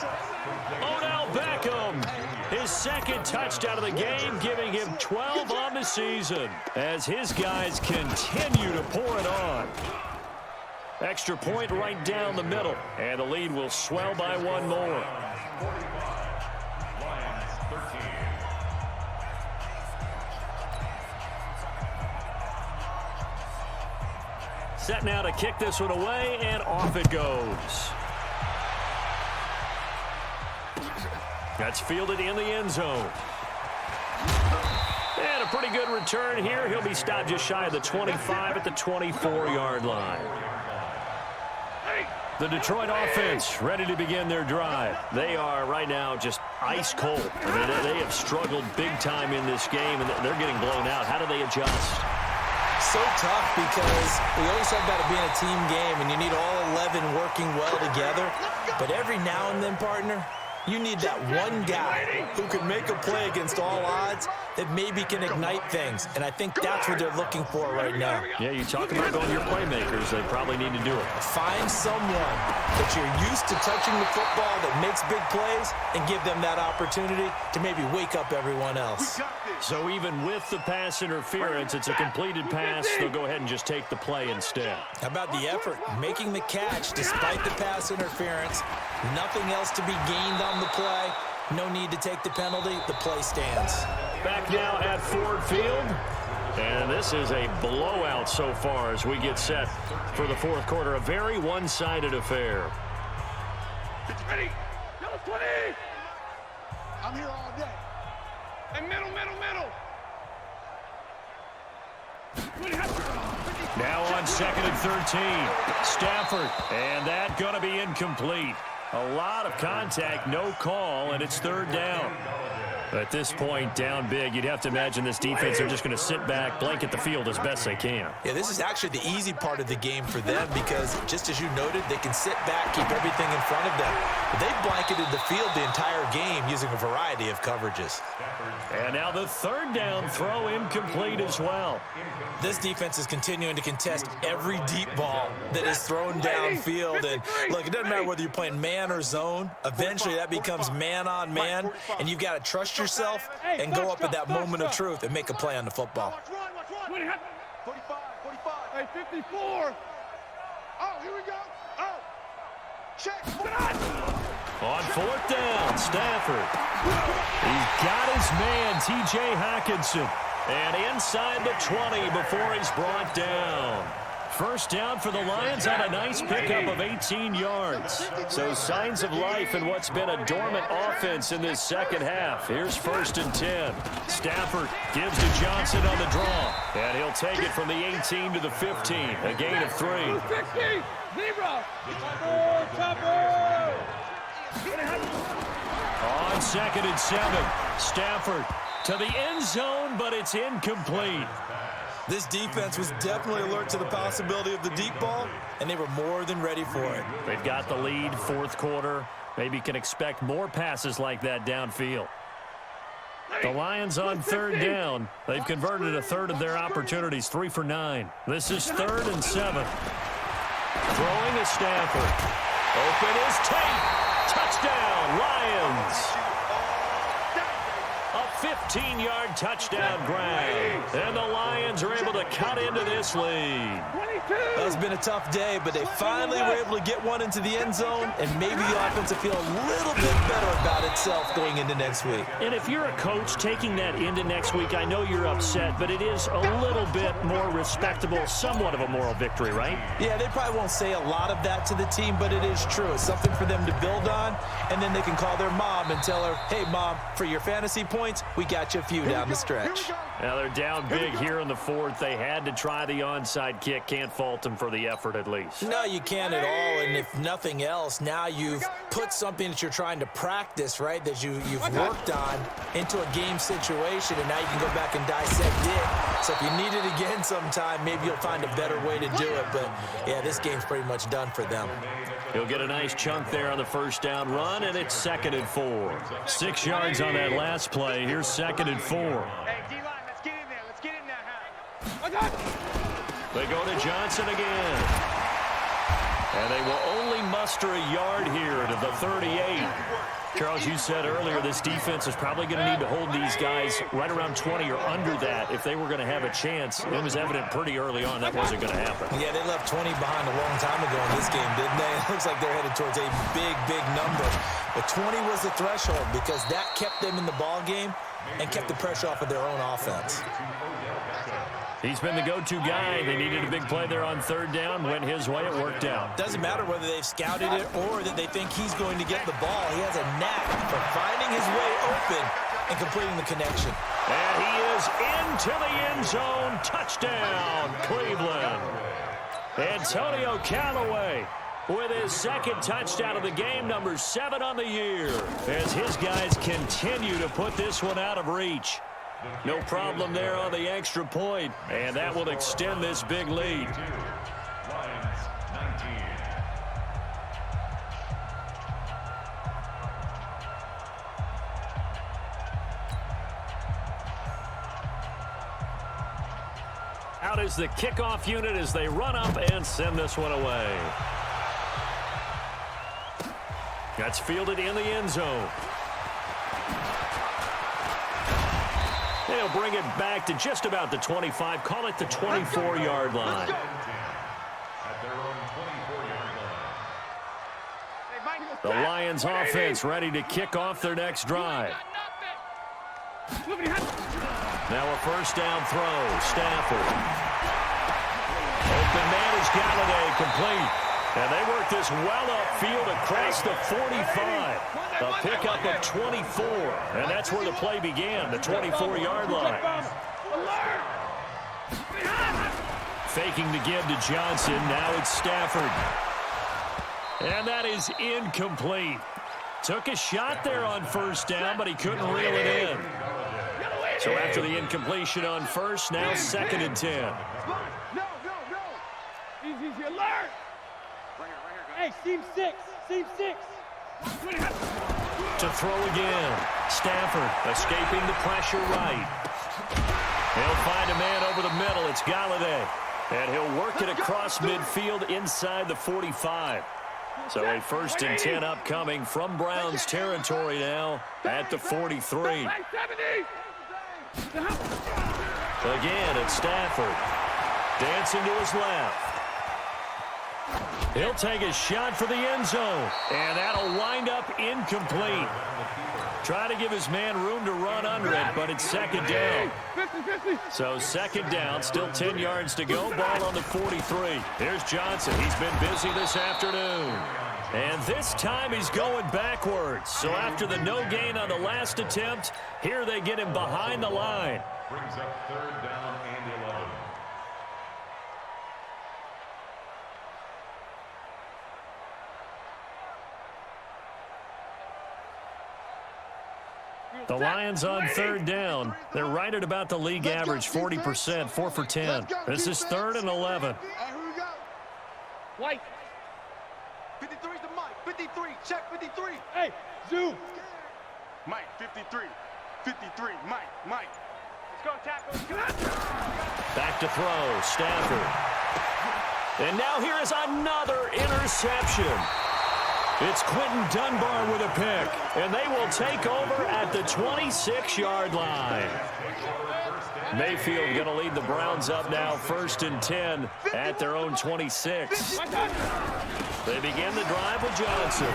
Odell Beckham, his 2nd touchdown of the game, giving him 12 on the season as his guys continue to pour it on. Extra point right down the middle, and the lead will swell by 1 more. Set now to kick this one away, and off it goes. That's fielded in the end zone. And a pretty good return here. He'll be stopped just shy of the 25 at the 24-yard line. The Detroit offense ready to begin their drive. They are right now just ice cold. I mean, they have struggled big time in this game, and they're getting blown out. How do they adjust? So tough because we always said about it being a team game, and you need all 11 working well together. But every now and then, partner, you need that one guy who can make a play against all odds that maybe can ignite things. And I think that's what they're looking for right now. Yeah, you talk about going your playmakers. They probably need to do it. Find someone that you're used to touching the football that makes big plays and give them that opportunity to maybe wake up everyone else. So even with the pass interference, it's a completed pass. They'll go ahead and just take the play instead. How about the effort? Making the catch despite the pass interference. Nothing else to be gained on the play. No need to take the penalty. The play stands. Back now at Ford Field. And this is a blowout so far as we get set for the 4th quarter. A very one-sided affair. It's ready. Yellow 20. I'm here all day. And middle. Now on 2nd and 13. Stafford. And that going to be incomplete. A lot of contact, no call, and it's 3rd down. At this point, down big, you'd have to imagine this defense are just going to sit back, blanket the field as best they can. Yeah, this is actually the easy part of the game for them because, just as you noted, they can sit back, keep everything in front of them. But they've blanketed the field the entire game using a variety of coverages. And now the 3rd down throw incomplete as well. This defense is continuing to contest every deep ball that is thrown downfield. And look, it doesn't matter whether you're playing man or zone. Eventually, that becomes man on man, and you've got to trust yourself and go up at that moment of truth and make a play on the football. 45, 45. Hey, 54. Oh, here we go. Oh. Check. On 4th down, Stafford. He's got his man, T.J. Hockenson. And inside the 20 before he's brought down. 1st down for the Lions on a nice pickup of 18 yards. So signs of life in what's been a dormant offense in this 2nd half. Here's 1st and 10. Stafford gives to Johnson on the draw. And he'll take it from the 18 to the 15. A gain of 3. 260. Zebra. On 2nd and 7. Stafford to the end zone, but it's incomplete. This defense was definitely alert to the possibility of the deep ball, and they were more than ready for it. They've got the lead, 4th quarter. Maybe can expect more passes like that downfield. The Lions on third down. They've converted a third of their opportunities, 3 for 9. This is 3rd and 7. Throwing to Stafford. Open is Tate. Touchdown, Lions. A 15-yard touchdown grab. And the Lions are able to cut into this lead. It's been a tough day, but they finally were able to get one into the end zone, and maybe the offense will feel a little bit better about itself going into next week. And if you're a coach taking that into next week, I know you're upset, but it is a little bit more respectable, somewhat of a moral victory, right? Yeah, they probably won't say a lot of that to the team, but it is true. It's something for them to build on, and then they can call their mom and tell her, hey, Mom, for your fantasy points, we got you a few down the stretch. Now they're down big here in the 4th. They had to try the onside kick. Can't fault them for the effort at least. No, you can't at all, and if nothing else, now you've put something that you're trying to practice, right, that you've worked on into a game situation, and now you can go back and dissect it. So if you need it again sometime, maybe you'll find a better way to do it. But, yeah, this game's pretty much done for them. He'll get a nice chunk there on the first down run, and it's 2nd and 4. 6 yards on that last play. Here's 2nd and 4. Hey, D-line, let's get in there. Let's get in there, huh? They go to Johnson again. And they will only muster a yard here to the 38. Charles, you said earlier this defense is probably going to need to hold these guys right around 20 or under that if they were going to have a chance. It was evident pretty early on that wasn't going to happen. Yeah, they left 20 behind a long time ago in this game, didn't they? It looks like they're headed towards a big, big number. But 20 was the threshold because that kept them in the ball game and kept the pressure off of their own offense. He's been the go-to guy. They needed a big play there on 3rd down. Went his way. It worked out. Doesn't matter whether they've scouted it or that they think he's going to get the ball. He has a knack for finding his way open and completing the connection. And he is into the end zone. Touchdown, Cleveland. Antonio Callaway with his 2nd touchdown of the game, number 7 on the year, as his guys continue to put this one out of reach. No problem there on the extra point, and that will extend this big lead. Lions 19. Out is the kickoff unit as they run up and send this one away. That's fielded in the end zone. They'll bring it back to just about the 25. Call it the 24-yard line. At their own 24-yard line. The Lions offense ready to kick off their next drive. Now a first down throw. Stafford. Open man is Galladay, complete. And they work this well upfield across the 45. A pickup of 24. And that's where the play began, the 24-yard line. Faking the give to Johnson. Now it's Stafford. And that is incomplete. Took a shot there on first down, but he couldn't reel it in. So after the incompletion on first, now 2nd and 10. No. Easy, alert. Hey, seam 6. To throw again. Stafford escaping the pressure right. He'll find a man over the middle. It's Galladay. And he'll work it across midfield inside the 45. So a 1st and 10 upcoming from Browns territory now at the 43. Again, it's Stafford. Dancing to his left. He'll take a shot for the end zone. And that'll wind up incomplete. Try to give his man room to run under it, but it's 2nd down. So 2nd down, still 10 yards to go. Ball on the 43. Here's Johnson. He's been busy this afternoon. And this time he's going backwards. So after the no gain on the last attempt, here they get him behind the line. Brings up 3rd down and 11. The Lions on 3rd down. They're right at about the league average, 40%, 4 for 10. This is 3rd and 11. Here we go. White. 53 to Mike. 53. Check 53. Hey, zoom. Mike, 53. 53, Mike. Let's go tackle. Back to throw, Stafford. And now here is another interception. It's Quentin Dunbar with a pick, and they will take over at the 26-yard line. Mayfield going to lead the Browns up now, 1st and 10 at their own 26. They begin the drive with Johnson.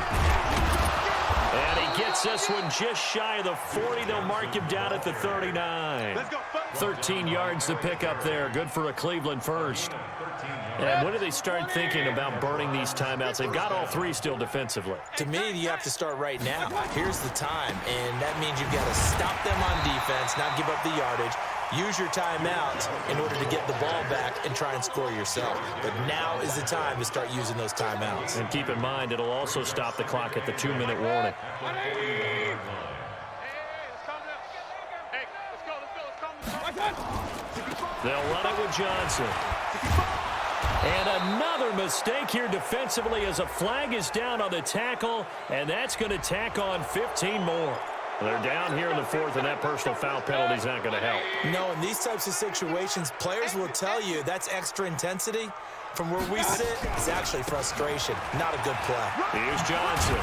And he gets this one just shy of the 40. They'll mark him down at the 39. 13 yards to pick up there. Good for a Cleveland first. And when do they start thinking about burning these timeouts? They've got all 3 still defensively. To me, you have to start right now. Here's the time, and that means you've got to stop them on defense, not give up the yardage. Use your timeouts in order to get the ball back and try and score yourself. But now is the time to start using those timeouts. And keep in mind, it'll also stop the clock at the 2-minute warning. They'll run it with Johnson. And another mistake here defensively as a flag is down on the tackle, and that's going to tack on 15 more. They're down here in the 4th, and that personal foul penalty is not going to help. No, in these types of situations, players will tell you that's extra intensity. From where we sit, it's actually frustration, not a good play. Here's Johnson.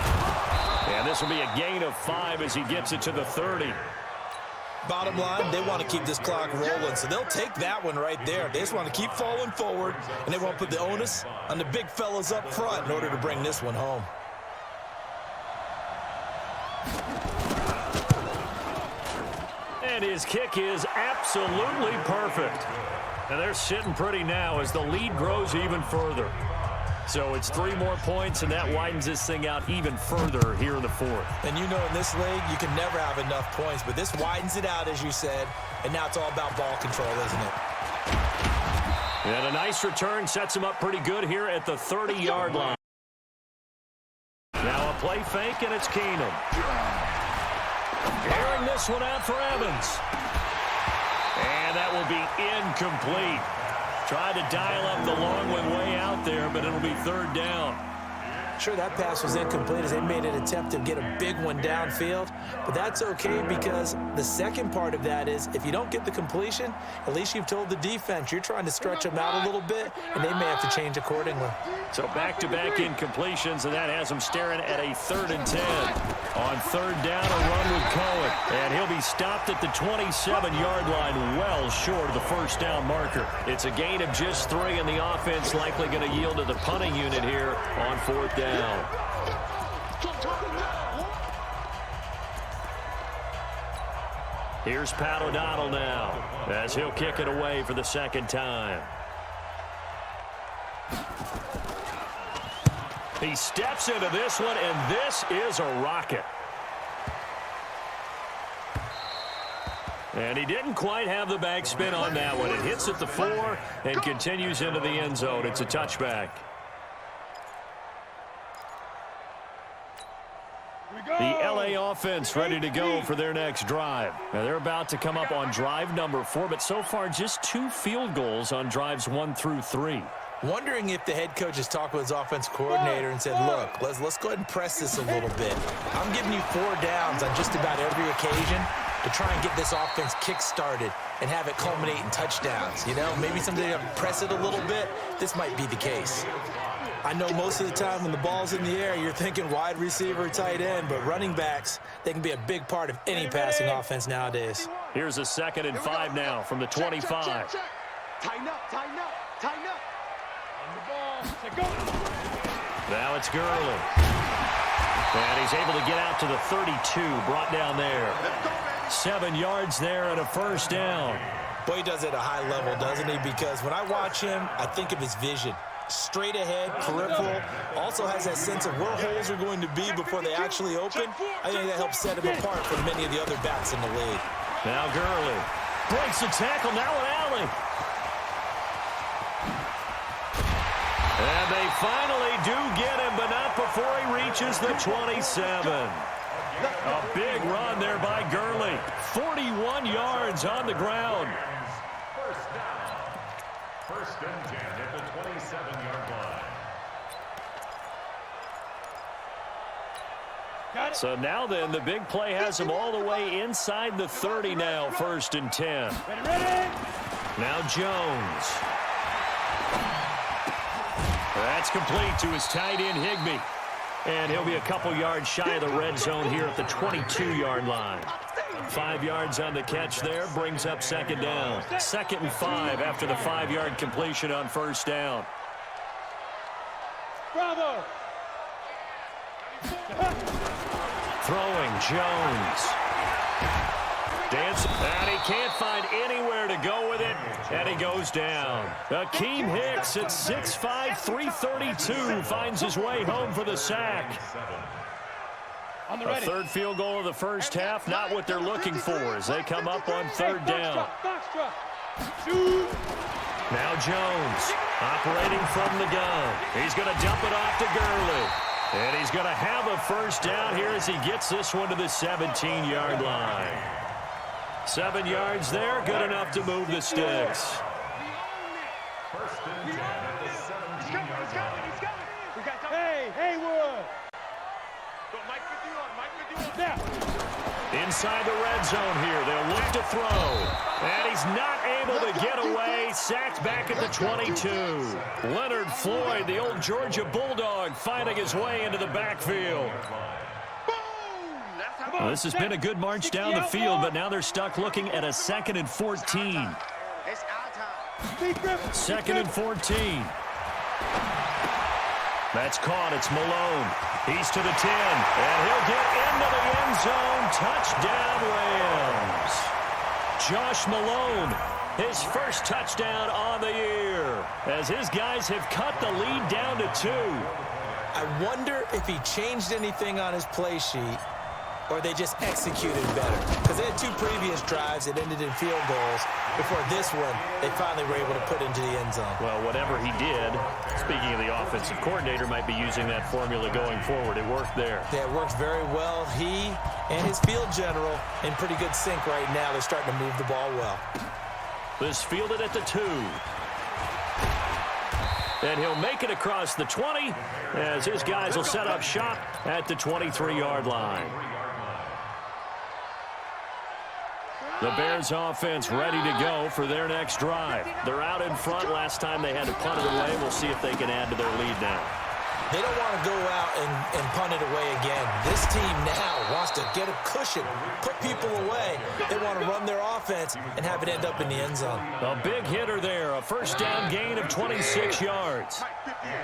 And this will be a gain of 5 as he gets it to the 30. Bottom line, they want to keep this clock rolling, so they'll take that one right there. They just want to keep falling forward, and they want to put the onus on the big fellas up front in order to bring this one home. And his kick is absolutely perfect. And they're sitting pretty now as the lead grows even further. So it's 3 more points, and that widens this thing out even further here in the 4th. And you know in this league, you can never have enough points, but this widens it out, as you said, and now it's all about ball control, isn't it? And a nice return sets him up pretty good here at the 30-yard line. Now a play fake, and it's Keenum. Airing this one out for Evans. And that will be incomplete. Tried to dial up the long one way out there, but it'll be 3rd down. Sure, that pass was incomplete as they made an attempt to get a big one downfield, but that's okay because the second part of that is if you don't get the completion, at least you've told the defense you're trying to stretch them out a little bit, and they may have to change accordingly. So back-to-back incompletions, and that has them staring at a 3rd and 10. On 3rd down, a run with Cohen, and he'll be stopped at the 27-yard line, well short of the 1st down marker. It's a gain of just 3, and the offense likely going to yield to the punting unit here on 4th down. Here's Pat O'Donnell now as he'll kick it away for the 2nd time. He steps into this one, and this is a rocket. And he didn't quite have the backspin on that one. It hits at the 4 and continues into the end zone. It's a touchback. The LA offense ready to go for their next drive. Now they're about to come up on drive number 4, but so far just 2 field goals on drives 1 through 3. Wondering if the head coach has talked with his offensive coordinator and said, look, let's go ahead and press this a little bit. I'm giving you 4 downs on just about every occasion to try and get this offense kick-started and have it culminate in touchdowns. You know, maybe someday you have to press it a little bit. This might be the case. I know most of the time when the ball's in the air, you're thinking wide receiver, tight end, but running backs, they can be a big part of any passing offense nowadays. Here's a 2nd and 5 now from the 25. Tighten up, tighten up, tighten up. On the ball. Go. Now it's Gurley. And he's able to get out to the 32, brought down there. 7 yards there and a 1st down. Boy, he does it at a high level, doesn't he? Because when I watch him, I think of his vision. Straight ahead, peripheral, also has that sense of where holes are going to be before they actually open. I think that helps set him apart from many of the other backs in the league. Now Gurley breaks the tackle, now an alley. And they finally do get him, but not before he reaches the 27. A big run there by Gurley. 41 yards on the ground. 1st and 10 at the 27-yard line. So now then, the big play has him all the way inside the 30 now, 1st and 10. Now Jones. That's complete to his tight end, Higbee. And he'll be a couple yards shy of the red zone here at the 22-yard line. 5 yards on the catch there, brings up 2nd down. 2nd and 5 after the 5-yard completion on 1st down. Bravo! Throwing, Jones. Dance, and he can't find anywhere to go with it, and he goes down. Akeem Hicks at 6'5", 332 finds his way home for the sack. A third field goal of the first half, not what they're looking for as they come up on 3rd down. Now Jones operating from the gun. He's going to dump it off to Gurley. And he's going to have a 1st down here as he gets this one to the 17-yard line. 7 yards there, good enough to move the sticks. 1st and 10 at the 17-yard line. Hey, Haywood! Inside the red zone here, they'll look to throw. And he's not able to get away, sacked back at the 22. Leonard Floyd, the old Georgia Bulldog, finding his way into the backfield. Well, this has been a good march down the field, but now they're stuck looking at a 2nd and 14. 2nd and 14. That's caught. It's Malone. He's to the 10, and he'll get into the end zone. Touchdown, Rams. Josh Malone, his 1st touchdown on the year, as his guys have cut the lead down to 2. I wonder if he changed anything on his play sheet or they just executed better. Because they had 2 previous drives that ended in field goals. Before this one, they finally were able to put into the end zone. Well, whatever he did, speaking of the offensive coordinator, might be using that formula going forward. It worked there. Yeah, it works very well. He and his field general in pretty good sync right now. They're starting to move the ball well. This fielded at the 2. And he'll make it across the 20 as his guys will set up shop at the 23-yard line. The Bears offense ready to go for their next drive. They're out in front. Last time they had to punt it away. We'll see if they can add to their lead now. They don't want to go out and punt it away again. This team now wants to get a cushion, put people away. They want to run their offense and have it end up in the end zone. A big hitter there, a 1st down gain of 26 yards.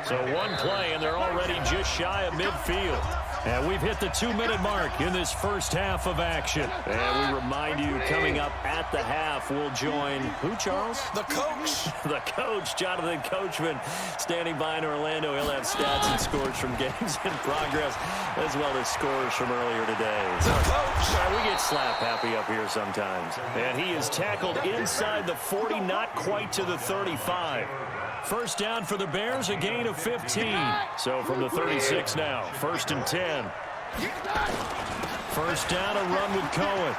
So 1 play, and they're already just shy of midfield. And we've hit the 2-minute mark in this first half of action. And we remind you, coming up at the half, we'll join who, Charles? The coach. The coach, Jonathan Coachman, standing by in Orlando. He'll have stats and scores from games in progress, as well as scores from earlier today. The coach. We get slap happy up here sometimes. And he is tackled inside the 40, not quite to the 35. 1st down for the Bears, a gain of 15. So from the 36 now, 1st and 10. 1st down, a run with Cohen.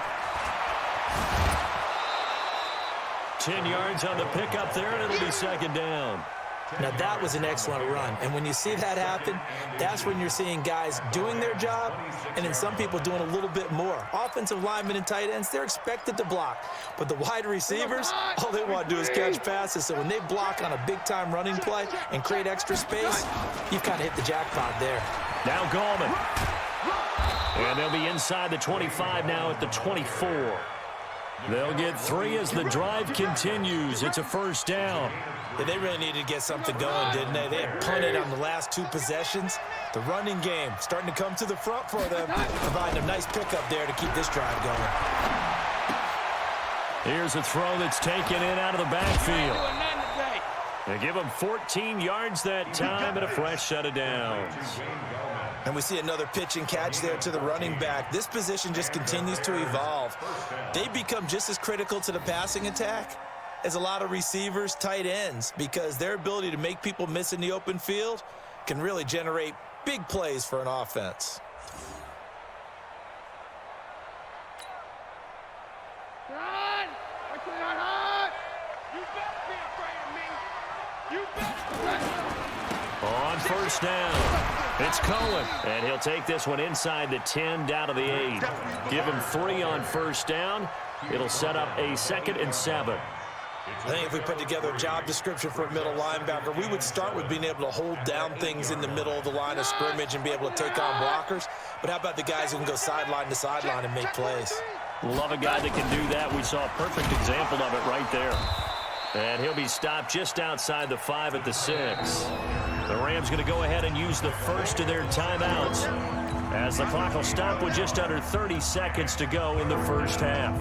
10 yards on the pickup there, and it'll be 2nd down. Now, that was an excellent run. And when you see that happen, that's when you're seeing guys doing their job and then some people doing a little bit more. Offensive linemen and tight ends, they're expected to block. But the wide receivers, all they want to do is catch passes. So when they block on a big-time running play and create extra space, you've kind of hit the jackpot there. Now Gallman. And they'll be inside the 25 now at the 24. They'll get 3 as the drive continues. It's a 1st down. Yeah, they really needed to get something going, didn't they? They had punted on the last 2 possessions. The running game starting to come to the front for them, providing a nice pickup there to keep this drive going. Here's a throw that's taken in out of the backfield. They give him 14 yards that time and a fresh set of downs. And we see another pitch and catch there to the running back. This position just continues to evolve. They become just as critical to the passing attack as a lot of receivers, tight ends, because their ability to make people miss in the open field can really generate big plays for an offense. Run! You better be afraid of me! You better! On 1st down. It's Cohen, and he'll take this one inside the 10 down to the 8. Give him 3 on first down. It'll set up a 2nd and 7. I think if we put together a job description for a middle linebacker, we would start with being able to hold down things in the middle of the line of scrimmage and be able to take on blockers. But how about the guys who can go sideline to sideline and make plays? Love a guy that can do that. We saw a perfect example of it right there. And he'll be stopped just outside the 5 at the 6. The Rams going to go ahead and use the first of their timeouts as the clock will stop with just under 30 seconds to go in the first half.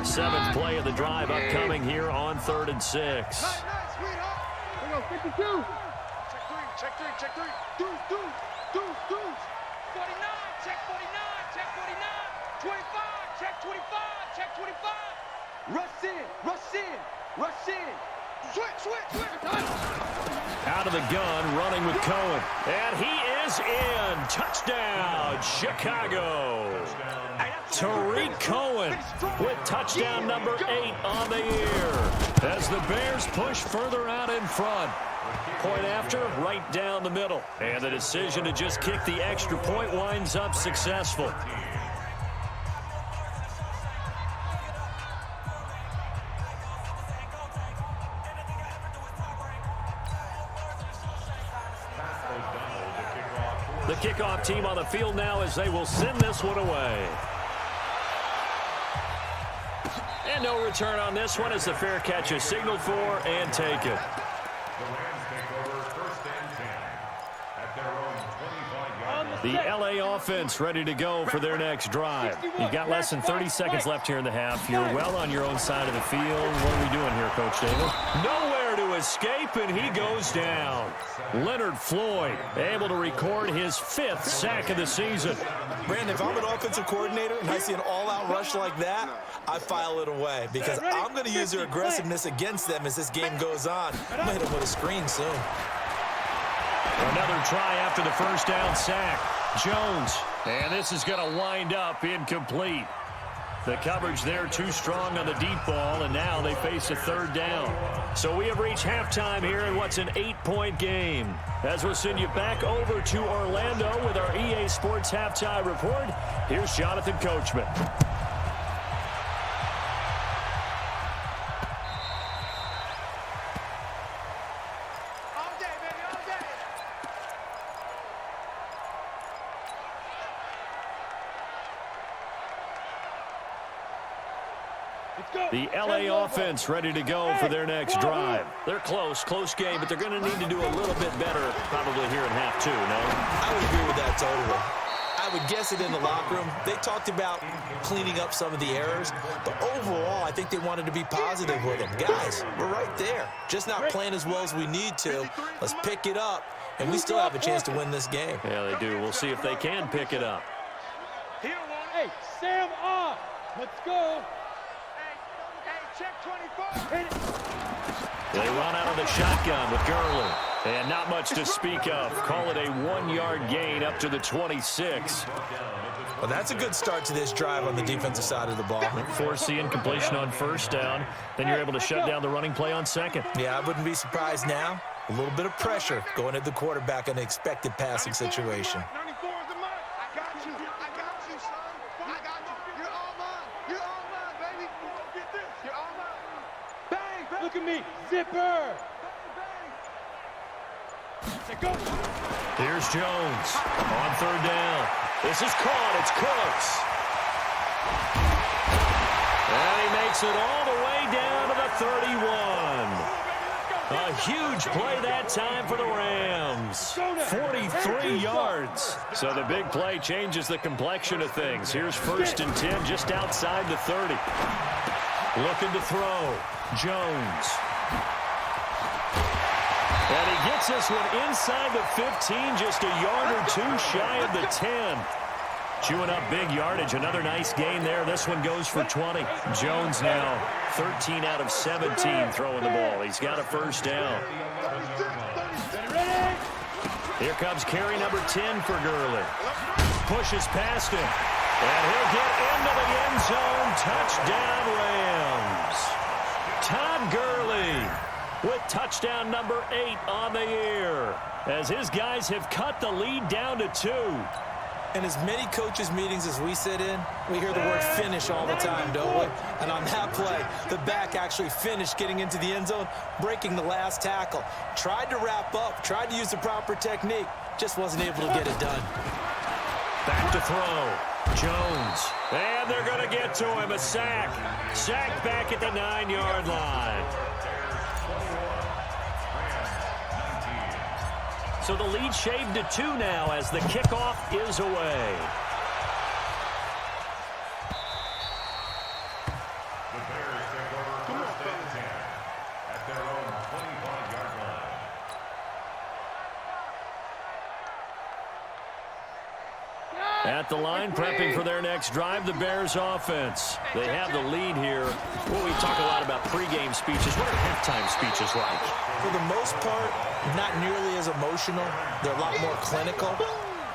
7th play of the drive upcoming here on 3rd and 6. Nice, sweetheart. There you go, 52. Check 3, check 3. Deuce. 49, check 49, check 49. 25, check 25, check 25. Rush in. Switch. Out of the gun, running with Cohen. And he is in. Touchdown, Chicago. Tariq Cohen with touchdown number 8 on the year as the Bears push further out in front. Point after, right down the middle. And the decision to just kick the extra point winds up successful. The kickoff team on the field now as they will send this one away. And no return on this one as the fair catch is signaled for and taken. The Rams take over 1st and 10 at their own 25-yard line. The LA offense ready to go for their next drive. You've got less than 30 seconds left here in the half. You're well on your own side of the field. What are we doing here, Coach David? Nowhere to escape, and he goes down. Leonard Floyd able to record his 5th sack of the season. Brandon, if I'm an offensive coordinator and I see an all-out rush like that, I file it away because I'm going to use their aggressiveness against them as this game goes on. I'm going to hit them with a screen soon. Another try after the first down sack. Jones, and this is going to wind up incomplete. The coverage there too strong on the deep ball, and now they face a 3rd down. So we have reached halftime here in what's an 8-point game. As we'll send you back over to Orlando with our EA Sports Halftime Report, here's Jonathan Coachman. All day, baby, all day. The LA offense ready to go for their next drive. They're close game, but they're going to need to do a little bit better probably here in half 2, no? I would agree with that totally. I would guess it in the locker room. They talked about cleaning up some of the errors, but overall, I think they wanted to be positive with them. Guys, we're right there. Just not playing as well as we need to. Let's pick it up, and we still have a chance to win this game. Yeah, they do. We'll see if they can pick it up. Hey, Sam off. Let's go. Hey, check 24. They run out of the shotgun with Gurley. And not much to speak of. Call it a 1-yard gain up to the 26. Well, that's a good start to this drive on the defensive side of the ball. Force the incompletion on first down. Then you're able to shut down the running play on second. Yeah, I wouldn't be surprised now. A little bit of pressure going at the quarterback in an expected passing situation. 94 is the mark. I got you, son. I got you. You're all mine, baby. Get this. You're all mine. Bang. Look at me. Zipper. Go. Here's Jones on 3rd down. This is caught. It's Cooks. And he makes it all the way down to the 31. A huge play that time for the Rams. 43 yards. So the big play changes the complexion of things. Here's 1st and 10 just outside the 30. Looking to throw. Jones. And he gets this one inside the 15, just a yard or 2 shy of the 10. Chewing up big yardage. Another nice gain there. This one goes for 20. Jones now 13 out of 17 throwing the ball. He's got a 1st down. Here comes carry number 10 for Gurley. Pushes past him. And he'll get into the end zone. Touchdown, Rams. Todd Gurley with touchdown number 8 on the year, as his guys have cut the lead down to 2. In as many coaches' meetings as we sit in, we hear the word finish all the time, don't we? And on that play, the back actually finished getting into the end zone, breaking the last tackle. Tried to wrap up, tried to use the proper technique, just wasn't able to get it done. Back to throw. Jones. And they're going to get to him. A sack. Sack back at the 9-yard line. So the lead shaved to 2 now as the kickoff is away. The Bears take over first and 10 at their own 25-yard line. At the line, prepping for their next drive, the Bears offense. They have the lead here. Well, we talk a lot about pregame speeches. What are halftime speeches like? For the most part, not nearly as emotional. They're a lot more clinical.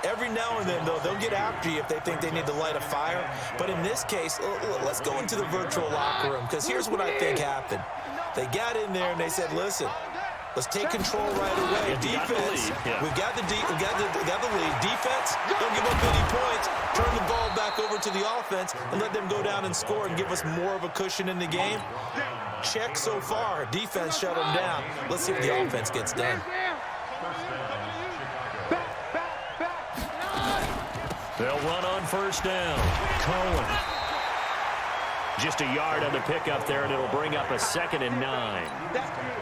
Every now and then, though, they'll get after you if they think they need to light a fire. But in this case, let's go into the virtual locker room, because here's what I think happened. They got in there and they said, listen, let's take control right away. Defense, we've got the lead. Defense, don't give up any points. Turn the ball back over to the offense and let them go down and score and give us more of a cushion in the game. Check so far. Defense shut them down. Let's see what the offense gets done. They'll run on first down. Cohen. Just a yard on the pickup there, and it'll bring up a 2nd and 9.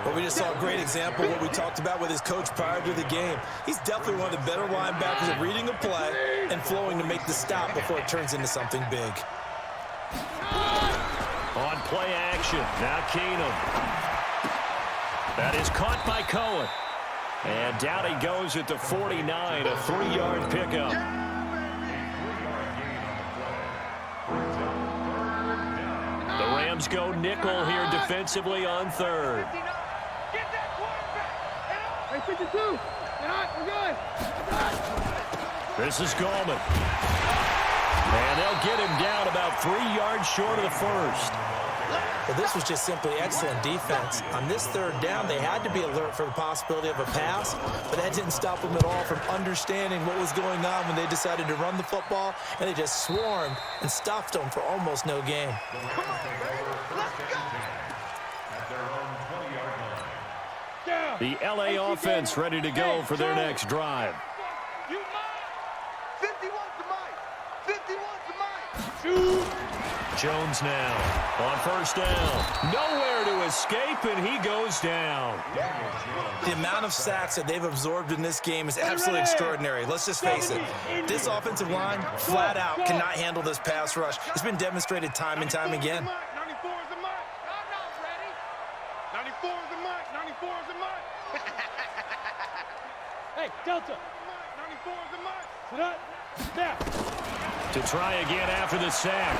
Well, we just saw a great example of what we talked about with his coach prior to the game. He's definitely one of the better linebackers at reading a play and flowing to make the stop before it turns into something big. On play action, now Keenum. That is caught by Cohen. And down he goes at the 49, a 3-yard pickup. The Rams go nickel here defensively on 3rd. Get that quarterback. Hey, 52. We're good. This is Gallman. And they'll get him down about 3 yards short of the first. Well, this was just simply excellent defense. On this 3rd down, they had to be alert for the possibility of a pass, but that didn't stop them at all from understanding what was going on when they decided to run the football, and they just swarmed and stuffed them for almost no gain. The LA offense ready to go for their next drive. 51's the mic. 51's the mic. Jones now on first down. Nowhere to escape, and he goes down. The amount of sacks that they've absorbed in this game is absolutely extraordinary. Let's just face it. This offensive line, flat out, cannot handle this pass rush. It's been demonstrated time and time again. 94 is the mic. I'm not ready. 94 is the mic. 94 is the mic. Hey, Delta. 94 is the mic. Sit up. Snap. To try again after the sack.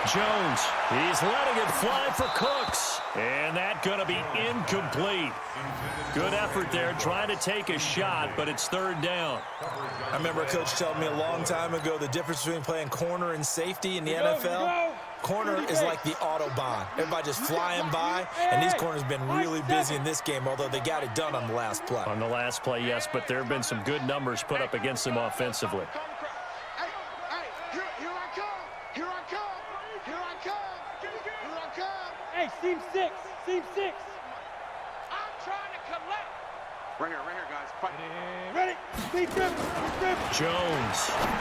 Jones, he's letting it fly for Cooks. And that's going to be incomplete. Good effort there, trying to take a shot, but it's 3rd down. I remember a coach telling me a long time ago the difference between playing corner and safety in the NFL. Corner is like the Autobahn. Everybody just flying by, and these corners have been really busy in this game, although they got it done on the last play. On the last play, yes, but there have been some good numbers put up against them offensively. Hey, seam 6. Seam 6. I'm trying to collect. Right here, guys. Fight. Ready? Speed grip. Jones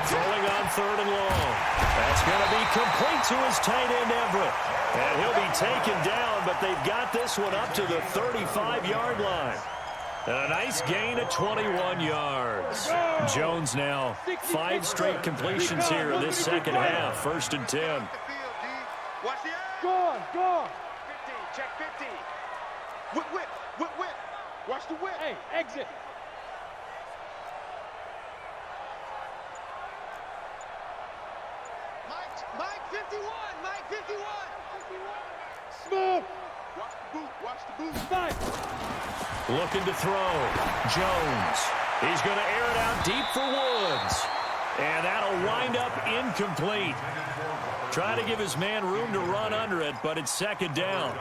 throwing on 3rd and long. That's going to be complete to his tight end, Everett. And he'll be taken down, but they've got this one up to the 35-yard line. And a nice gain of 21 yards. Jones now 5 straight completions here in this second half. 1st and 10. Watch the eye. Go on. 50. Check 50. Whip. Watch the whip. Hey, exit. Mike 51. Mike 51. Smooth. Watch the boot. Fight. Looking to throw. Jones. He's going to air it out deep for Woods. And that'll wind up incomplete. Trying to give his man room to run under it, but it's 2nd down.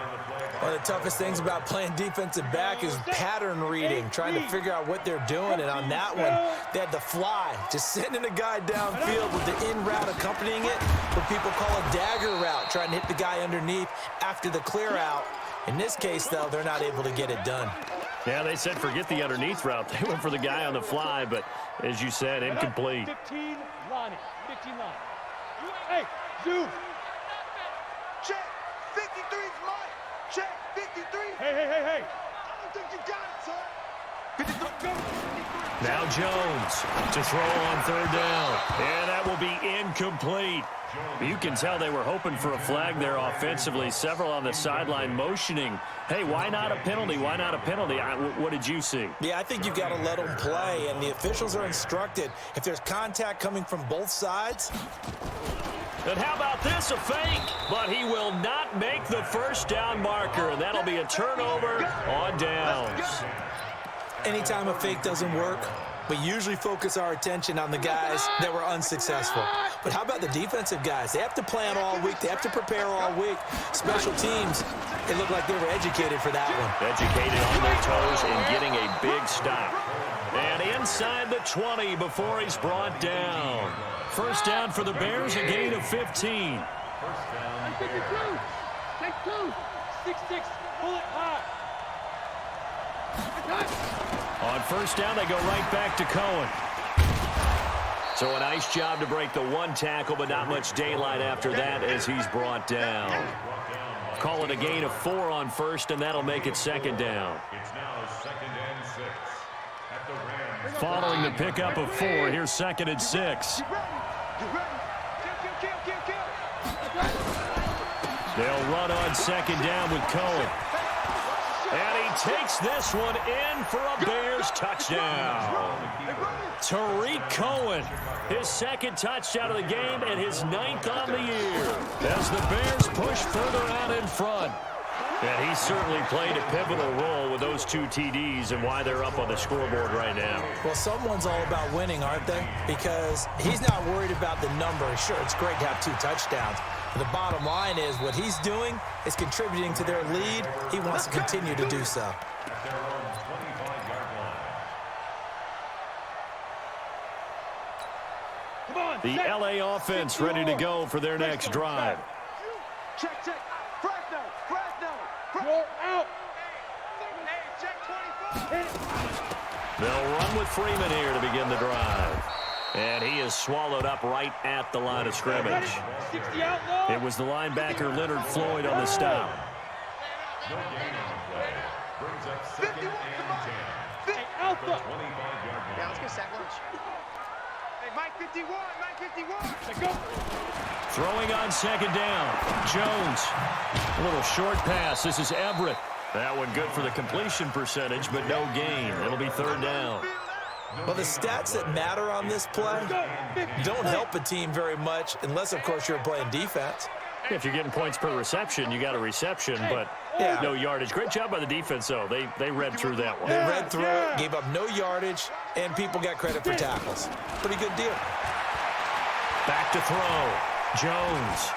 One of the toughest things about playing defensive back is pattern reading, trying to figure out what they're doing. And on that one, they had the fly, just sending a guy downfield with the in route accompanying it, what people call a dagger route, trying to hit the guy underneath after the clear out. In this case, though, they're not able to get it done. Yeah, they said forget the underneath route. They went for the guy on the fly, but as you said, incomplete. 15, Lonnie. 15, Lonnie. Hey, Zoo. Check. 53's mine. Check. 53. Hey. I don't think you got it, son. 53. Now Jones to throw on third down. And that will be incomplete. You can tell they were hoping for a flag there offensively. Several on the sideline motioning, hey, why not a penalty? Why not a penalty? What did you see? Yeah, I think you've got to let them play, and the officials are instructed. If there's contact coming from both sides. And how about this, a fake? But he will not make the first down marker, and that'll be a turnover on downs. Anytime a fake doesn't work, we usually focus our attention on the guys that were unsuccessful. But how about the defensive guys? They have to plan all week. They have to prepare all week. Special teams, it looked like they were educated for that one. Educated on their toes and getting a big stop. And inside the 20 before he's brought down. First down for the Bears, a gain of 15. Take 2. 6-6. Pull it high. On first down, they go right back to Cohen. So a nice job to break the one tackle, but not much daylight after that as he's brought down. Call it a gain of 4 on first, and that'll make it second down. It's now 2nd and 6 at the Rams. Following the pickup of 4, here's 2nd and 6. They'll run on second down with Cohen. And he takes this one in for a Bears touchdown. Tariq Cohen, his second touchdown of the game and his 9th on the year. As the Bears push further out in front. And he certainly played a pivotal role with those 2 TDs and why they're up on the scoreboard right now. Well, someone's all about winning, aren't they? Because he's not worried about the number. Sure, it's great to have 2 touchdowns. The bottom line is what he's doing is contributing to their lead. He wants to continue to do so. At their own 25-yard line. The LA offense ready to go for their next drive. Check. Fresno. You're out. Hey, check 24. They'll run with Freeman here to begin the drive. And he is swallowed up right at the line of scrimmage. 60 outlaw. It was the linebacker Leonard Floyd on the stop. No gain on the play. Brings up 2nd and 10. Hey, Alpha. 25-yard line. Let's get sack lunch. Hey, Mike 51. Let's go. Throwing on second down. Jones. A little short pass. This is Everett. That one good for the completion percentage, but no gain. It'll be third down. Well, the stats that matter on this play don't help a team very much unless, of course, you're playing defense. If you're getting points per reception, you got a reception, but no yardage. Great job by the defense, though. They read through that one. They read through it, gave up no yardage, and people got credit for tackles. Pretty good deal. Back to throw. Jones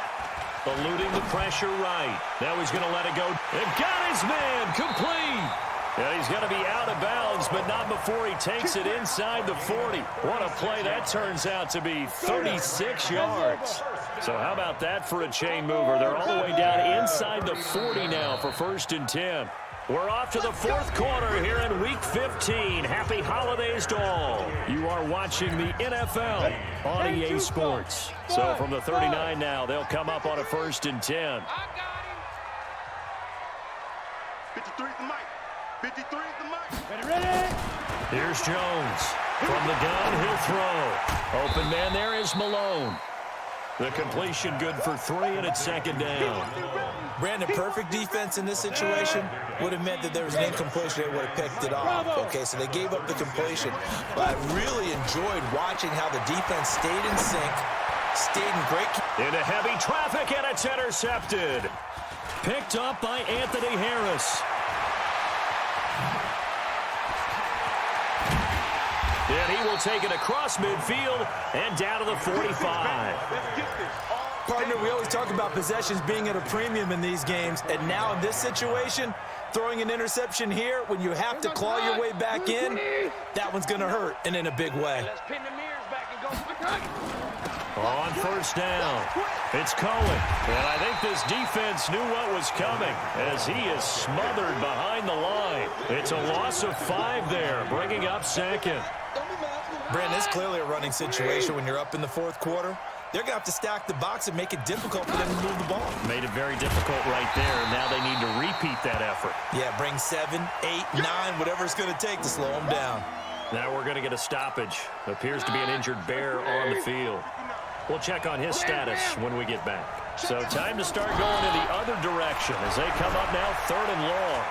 eluding the pressure right. Now he's going to let it go. And got his man complete. Yeah, he's going to be out of bounds, but not before he takes it inside the 40. What a play that turns out to be, 36 yards. So how about that for a chain mover? They're all the way down inside the 40 now for 1st and 10. We're off to the 4th quarter here in Week 15. Happy holidays to all. You are watching the NFL on EA Sports. So from the 39 now, they'll come up on a 1st and 10. 53 is the mic. 53 is the mic. Ready. Here's Jones. From the gun, he'll throw. Open man there is Malone. The completion good for 3, and it's second down. Brandon, perfect defense in this situation would have meant that there was an incompletion. They would have picked it off. Okay, so they gave up the completion. But I really enjoyed watching how the defense stayed in sync, stayed in great. Into heavy traffic, and it's intercepted. Picked up by Anthony Harris. And he will take it across midfield and down to the 45. Let's get this all Partner, we always talk about possessions being at a premium in these games, and now in this situation, throwing an interception here when you have to claw your way back in, that one's going to hurt, and in a big way. Let's pin the mirrors back and go. On first down, it's Cohen. And I think this defense knew what was coming as he is smothered behind the line. It's a loss of 5 there, bringing up second. Brandon, it's clearly a running situation when you're up in the fourth quarter. They're going to have to stack the box and make it difficult for them to move the ball. Made it very difficult right there. Now they need to repeat that effort. Yeah, bring 7, 8, 9, whatever it's going to take to slow them down. Now we're going to get a stoppage. Appears to be an injured Bear on the field. We'll check on his status when we get back. So time to start going in the other direction as they come up now 3rd and long.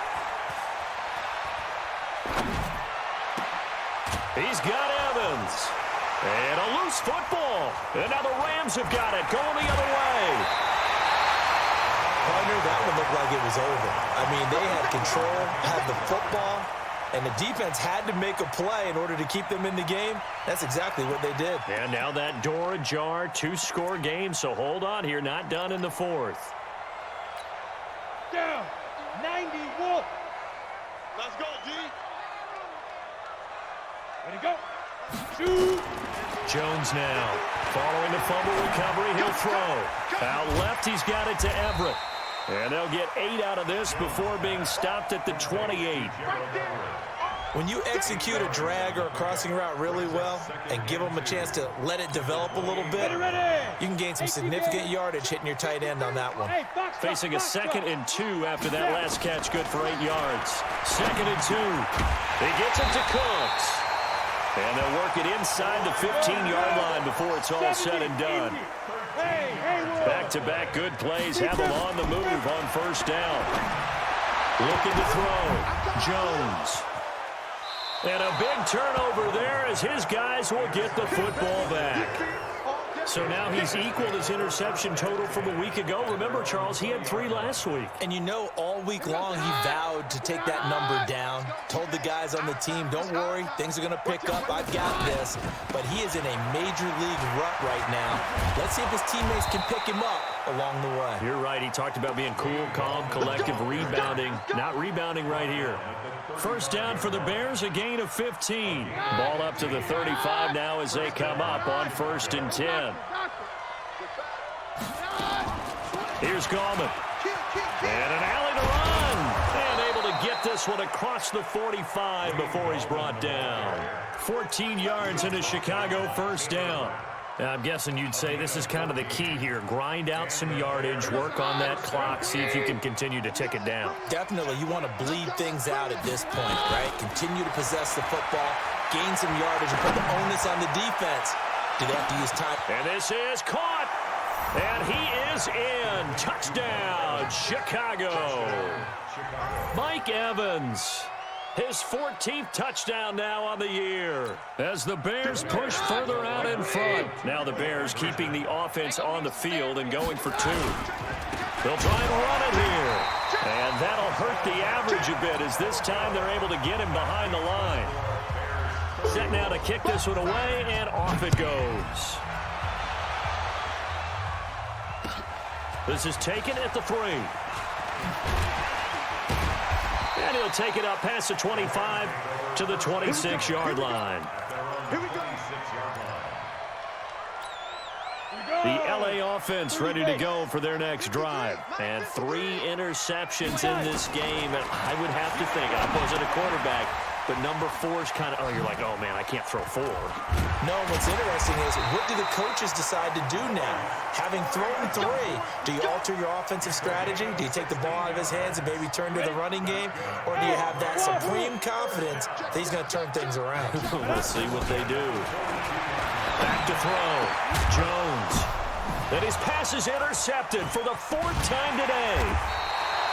He's got Evans. And a loose football. And now the Rams have got it going the other way. Partner, that one looked like it was over. I mean, they had control, had the football, and the defense had to make a play in order to keep them in the game. That's exactly what they did. And now that door ajar, 2-score game, so hold on here, not done in the 4th. Down. 91. Let's go, D. Ready to go. Shoot. Jones now, following the fumble recovery, he'll throw. Out left, he's got it to Everett. And they'll get 8 out of this before being stopped at the 28. When you execute a drag or a crossing route really well and give them a chance to let it develop a little bit, you can gain some significant yardage hitting your tight end on that one. Facing a 2nd and 2 after that last catch, good for 8 yards. 2nd and 2. He gets it to Cooks. And they'll work it inside the 15-yard line before it's all said and done. Back-to-back good plays have them on the move on first down. Looking to throw. Jones. And a big turnover there as his guys will get the football back. So now he's equaled his interception total from a week ago. Remember, Charles, he had 3 last week. And you know, all week long he vowed to take that number down. Told the guys on the team, don't worry, things are going to pick up. I've got this. But he is in a major league rut right now. Let's see if his teammates can pick him up along the way. You're right. He talked about being cool, calm, collective, rebounding. Not rebounding right here. First down for the Bears, a gain of 15. Ball up to the 35 now as they come up on 1st and 10. Here's Gallman. And an alley to run. And able to get this one across the 45 before he's brought down. 14 yards into Chicago first down. I'm guessing you'd say this is kind of the key here. Grind out some yardage, work on that clock, see if you can continue to tick it down. Definitely, you want to bleed things out at this point, right? Continue to possess the football, gain some yardage, and put the onus on the defense. Do they have to use time? And this is caught. And he is in. Touchdown, Chicago. Mike Evans. His 14th touchdown now on the year as the Bears push further out in front. Now the Bears keeping the offense on the field and going for 2. They'll try and run it here. And that'll hurt the average a bit as this time they're able to get him behind the line. Set now to kick this one away, and off it goes. This is taken at the 3. And he'll take it up past the 25 to the 26-yard line. The LA offense ready to go for their next drive. And 3 interceptions in this game. And I would have to think, I wasn't a quarterback, but number 4 is kind of, oh, you're like, oh, man, I can't throw 4. No, what's interesting is, what do the coaches decide to do now? Having thrown 3, do you alter your offensive strategy? Do you take the ball out of his hands and maybe turn to the running game? Or do you have that supreme confidence that he's going to turn things around? We'll see what they do. Back to throw. Jones. And his pass is intercepted for the 4th time today.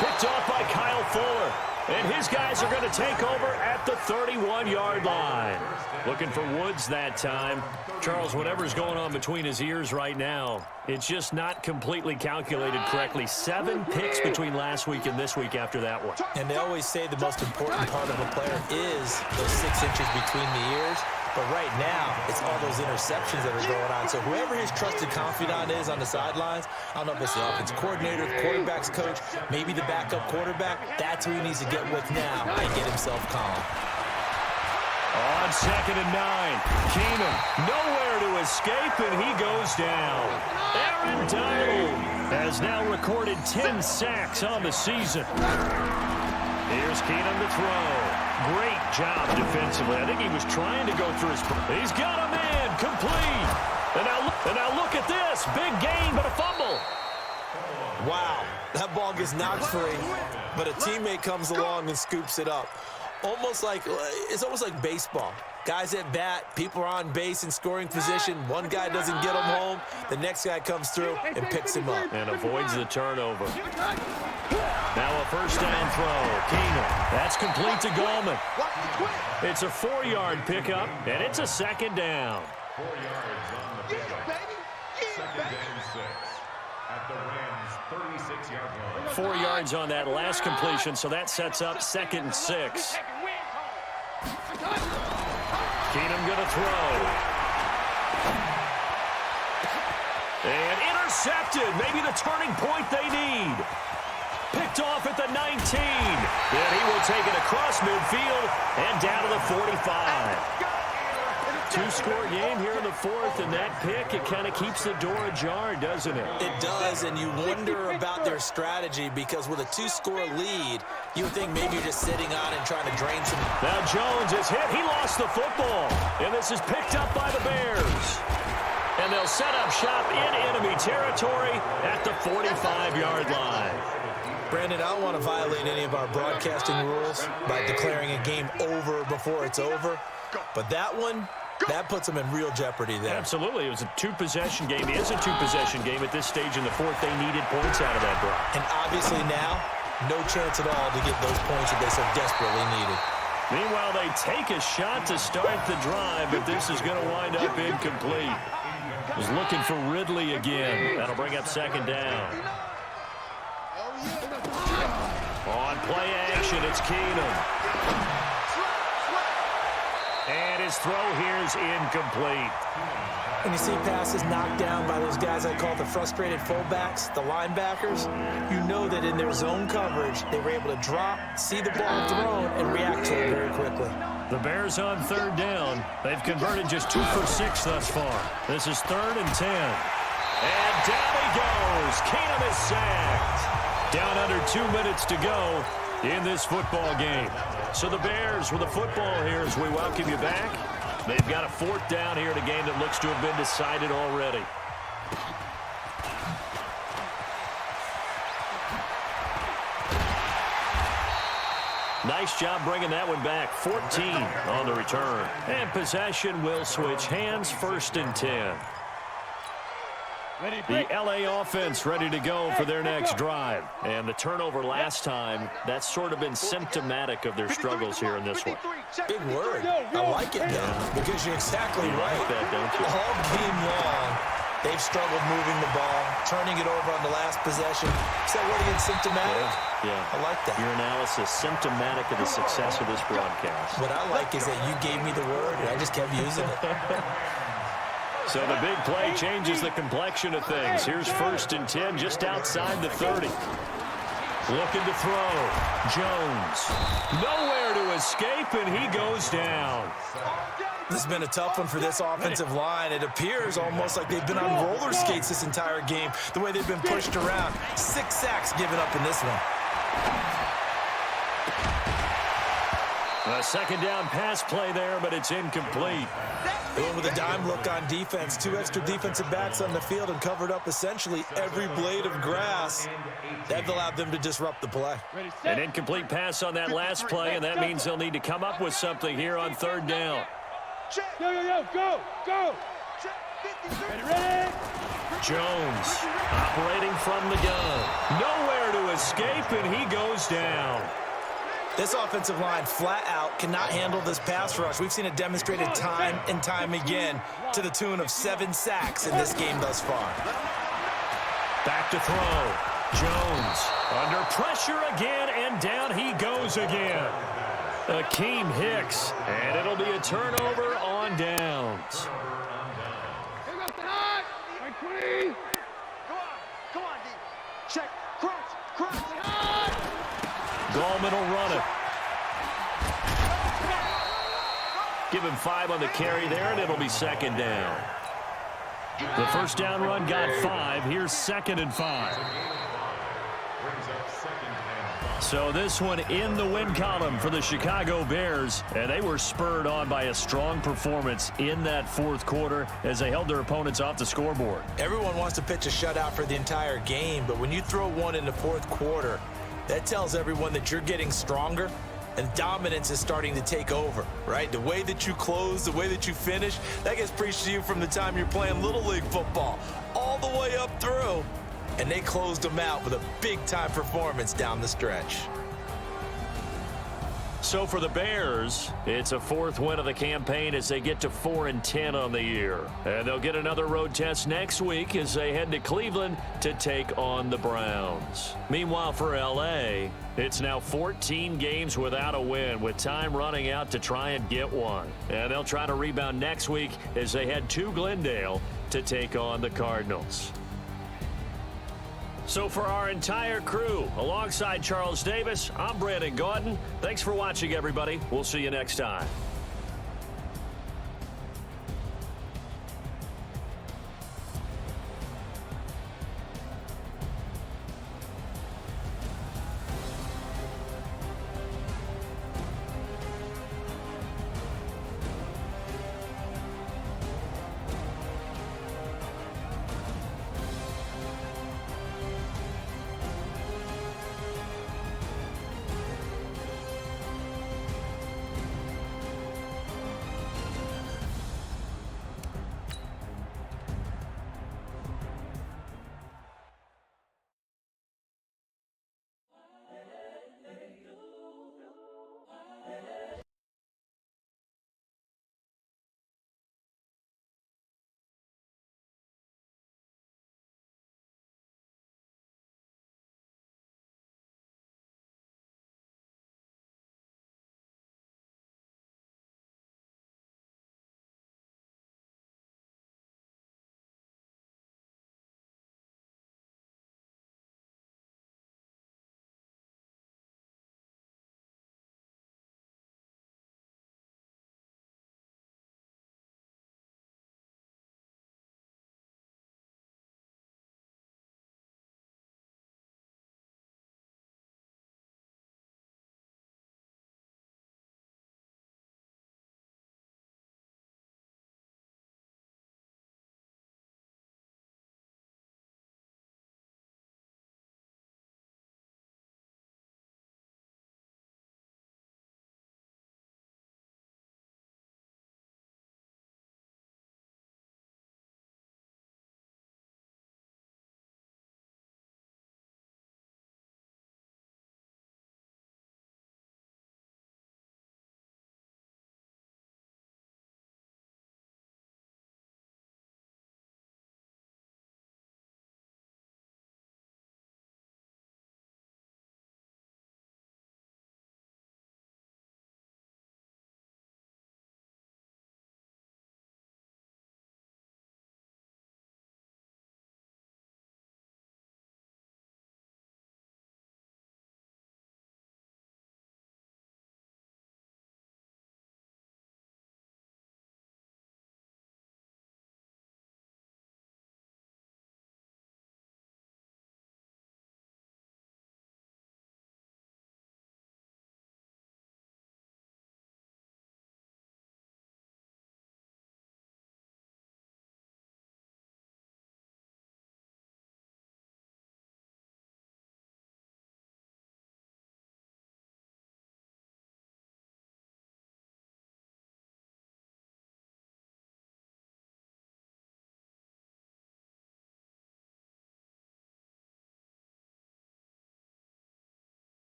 Picked off by Kyle Fuller. And his guys are going to take over at the 31-yard line. Looking for Woods that time. Charles, whatever's going on between his ears right now, it's just not completely calculated correctly. 7 picks between last week and this week after that one. And they always say the most important part of a player is those 6 inches between the ears. But right now, it's all those interceptions that are going on. So whoever his trusted confidant is on the sidelines, I don't know if it's the offensive coordinator, the quarterback's coach, maybe the backup quarterback, that's who he needs to get with now and get himself calm. On 2nd and 9, Keenum nowhere to escape, and he goes down. Aaron Donald has now recorded 10 sacks on the season. Here's Keenum to throw. Great job defensively. I think he was trying to go through his... He's got a man complete. And now look at this. Big gain, but a fumble. Wow, that ball gets knocked free, but a teammate comes along and scoops it up. It's almost like baseball. Guys at bat, people are on base in scoring position. One guy doesn't get him home. The next guy comes through and picks him up. And avoids the turnover. Now a first down throw. Keenum. That's complete to Gallman. It's a 4-yard pickup, and it's a 2nd down. 4 yards on the pickup. 2nd and 6 at the Rams' 36-yard line. 4 yards on that last completion, so that sets up 2nd and 6. Keenum going to throw. And intercepted. Maybe the turning point they need. Picked off at the 19. Then he will take it across midfield and down to the 45. 2-score game here in the 4th, and that pick, it kind of keeps the door ajar, doesn't it? It does, and you wonder about their strategy because with a 2-score lead, you would think maybe you're just sitting on and trying to drain some. Now Jones is hit. He lost the football, and this is picked up by the Bears. And they'll set up shop in enemy territory at the 45-yard line. Brandon, I don't want to violate any of our broadcasting rules by declaring a game over before it's over, but that one, that puts them in real jeopardy there. Absolutely. It was a 2-possession game. It is a 2-possession game at this stage in the 4th. They needed points out of that drive. And obviously now, no chance at all to get those points that they so desperately needed. Meanwhile, they take a shot to start the drive, but this is going to wind up incomplete. Was looking for Ridley again. That'll bring up 2nd down. On play action, it's Keenum. And his throw here is incomplete. When you see passes knocked down by those guys I call the frustrated fullbacks, the linebackers, you know that in their zone coverage, they were able to drop, see the ball thrown, and react to it very quickly. The Bears on 3rd down. They've converted just 2 for 6 thus far. This is 3rd and 10. And down he goes. Keenum is sacked. Down under 2 minutes to go in this football game. So the Bears with the football here as we welcome you back. They've got a 4th down here in a game that looks to have been decided already. Nice job bringing that one back. 14 on the return. And possession will switch hands. 1st and 10. The LA offense ready to go for their next drive. And the turnover last time, that's sort of been symptomatic of their struggles here in this one. Big word. I like it, though, because you're exactly right. You like that, don't you? All game long, they've struggled moving the ball, turning it over on the last possession. So what are you, symptomatic? Yeah. I like that. Your analysis, symptomatic of the success of this broadcast. What I like is that you gave me the word, and I just kept using it. So the big play changes the complexion of things. Here's 1st and 10 just outside the 30. Looking to throw. Jones. Nowhere to escape, and he goes down. This has been a tough one for this offensive line. It appears almost like they've been on roller skates this entire game, the way they've been pushed around. 6 sacks given up in this one. A 2nd down pass play there, but it's incomplete. They went with a dime look on defense. 2 extra defensive backs on the field and covered up essentially every blade of grass. That allowed them to disrupt the play. An incomplete pass on that last play, and that means they'll need to come up with something here on 3rd down. Go! Ready? Jones operating from the gun. Nowhere to escape, and he goes down. This offensive line flat out cannot handle this pass rush. We've seen it demonstrated time and time again to the tune of 7 sacks in this game thus far. Back to throw. Jones under pressure again, and down he goes again. Akeem Hicks, and it'll be a turnover on on downs. Come on, D. Check. Crunch. Gallman will run it. Give him 5 on the carry there, and it'll be second down. The first down run got 5. Here's 2nd and 5. So this one in the win column for the Chicago Bears, and they were spurred on by a strong performance in that fourth quarter as they held their opponents off the scoreboard. Everyone wants to pitch a shutout for the entire game, but when you throw one in the fourth quarter, that tells everyone that you're getting stronger and dominance is starting to take over, right? The way that you close, the way that you finish, that gets preached to you from the time you're playing Little League football all the way up through. And they closed them out with a big-time performance down the stretch. So for the Bears, it's a 4th win of the campaign as they get to 4-10 on the year. And they'll get another road test next week as they head to Cleveland to take on the Browns. Meanwhile, for LA, it's now 14 games without a win, with time running out to try and get one. And they'll try to rebound next week as they head to Glendale to take on the Cardinals. So for our entire crew, alongside Charles Davis, I'm Brandon Gaudin. Thanks for watching, everybody. We'll see you next time.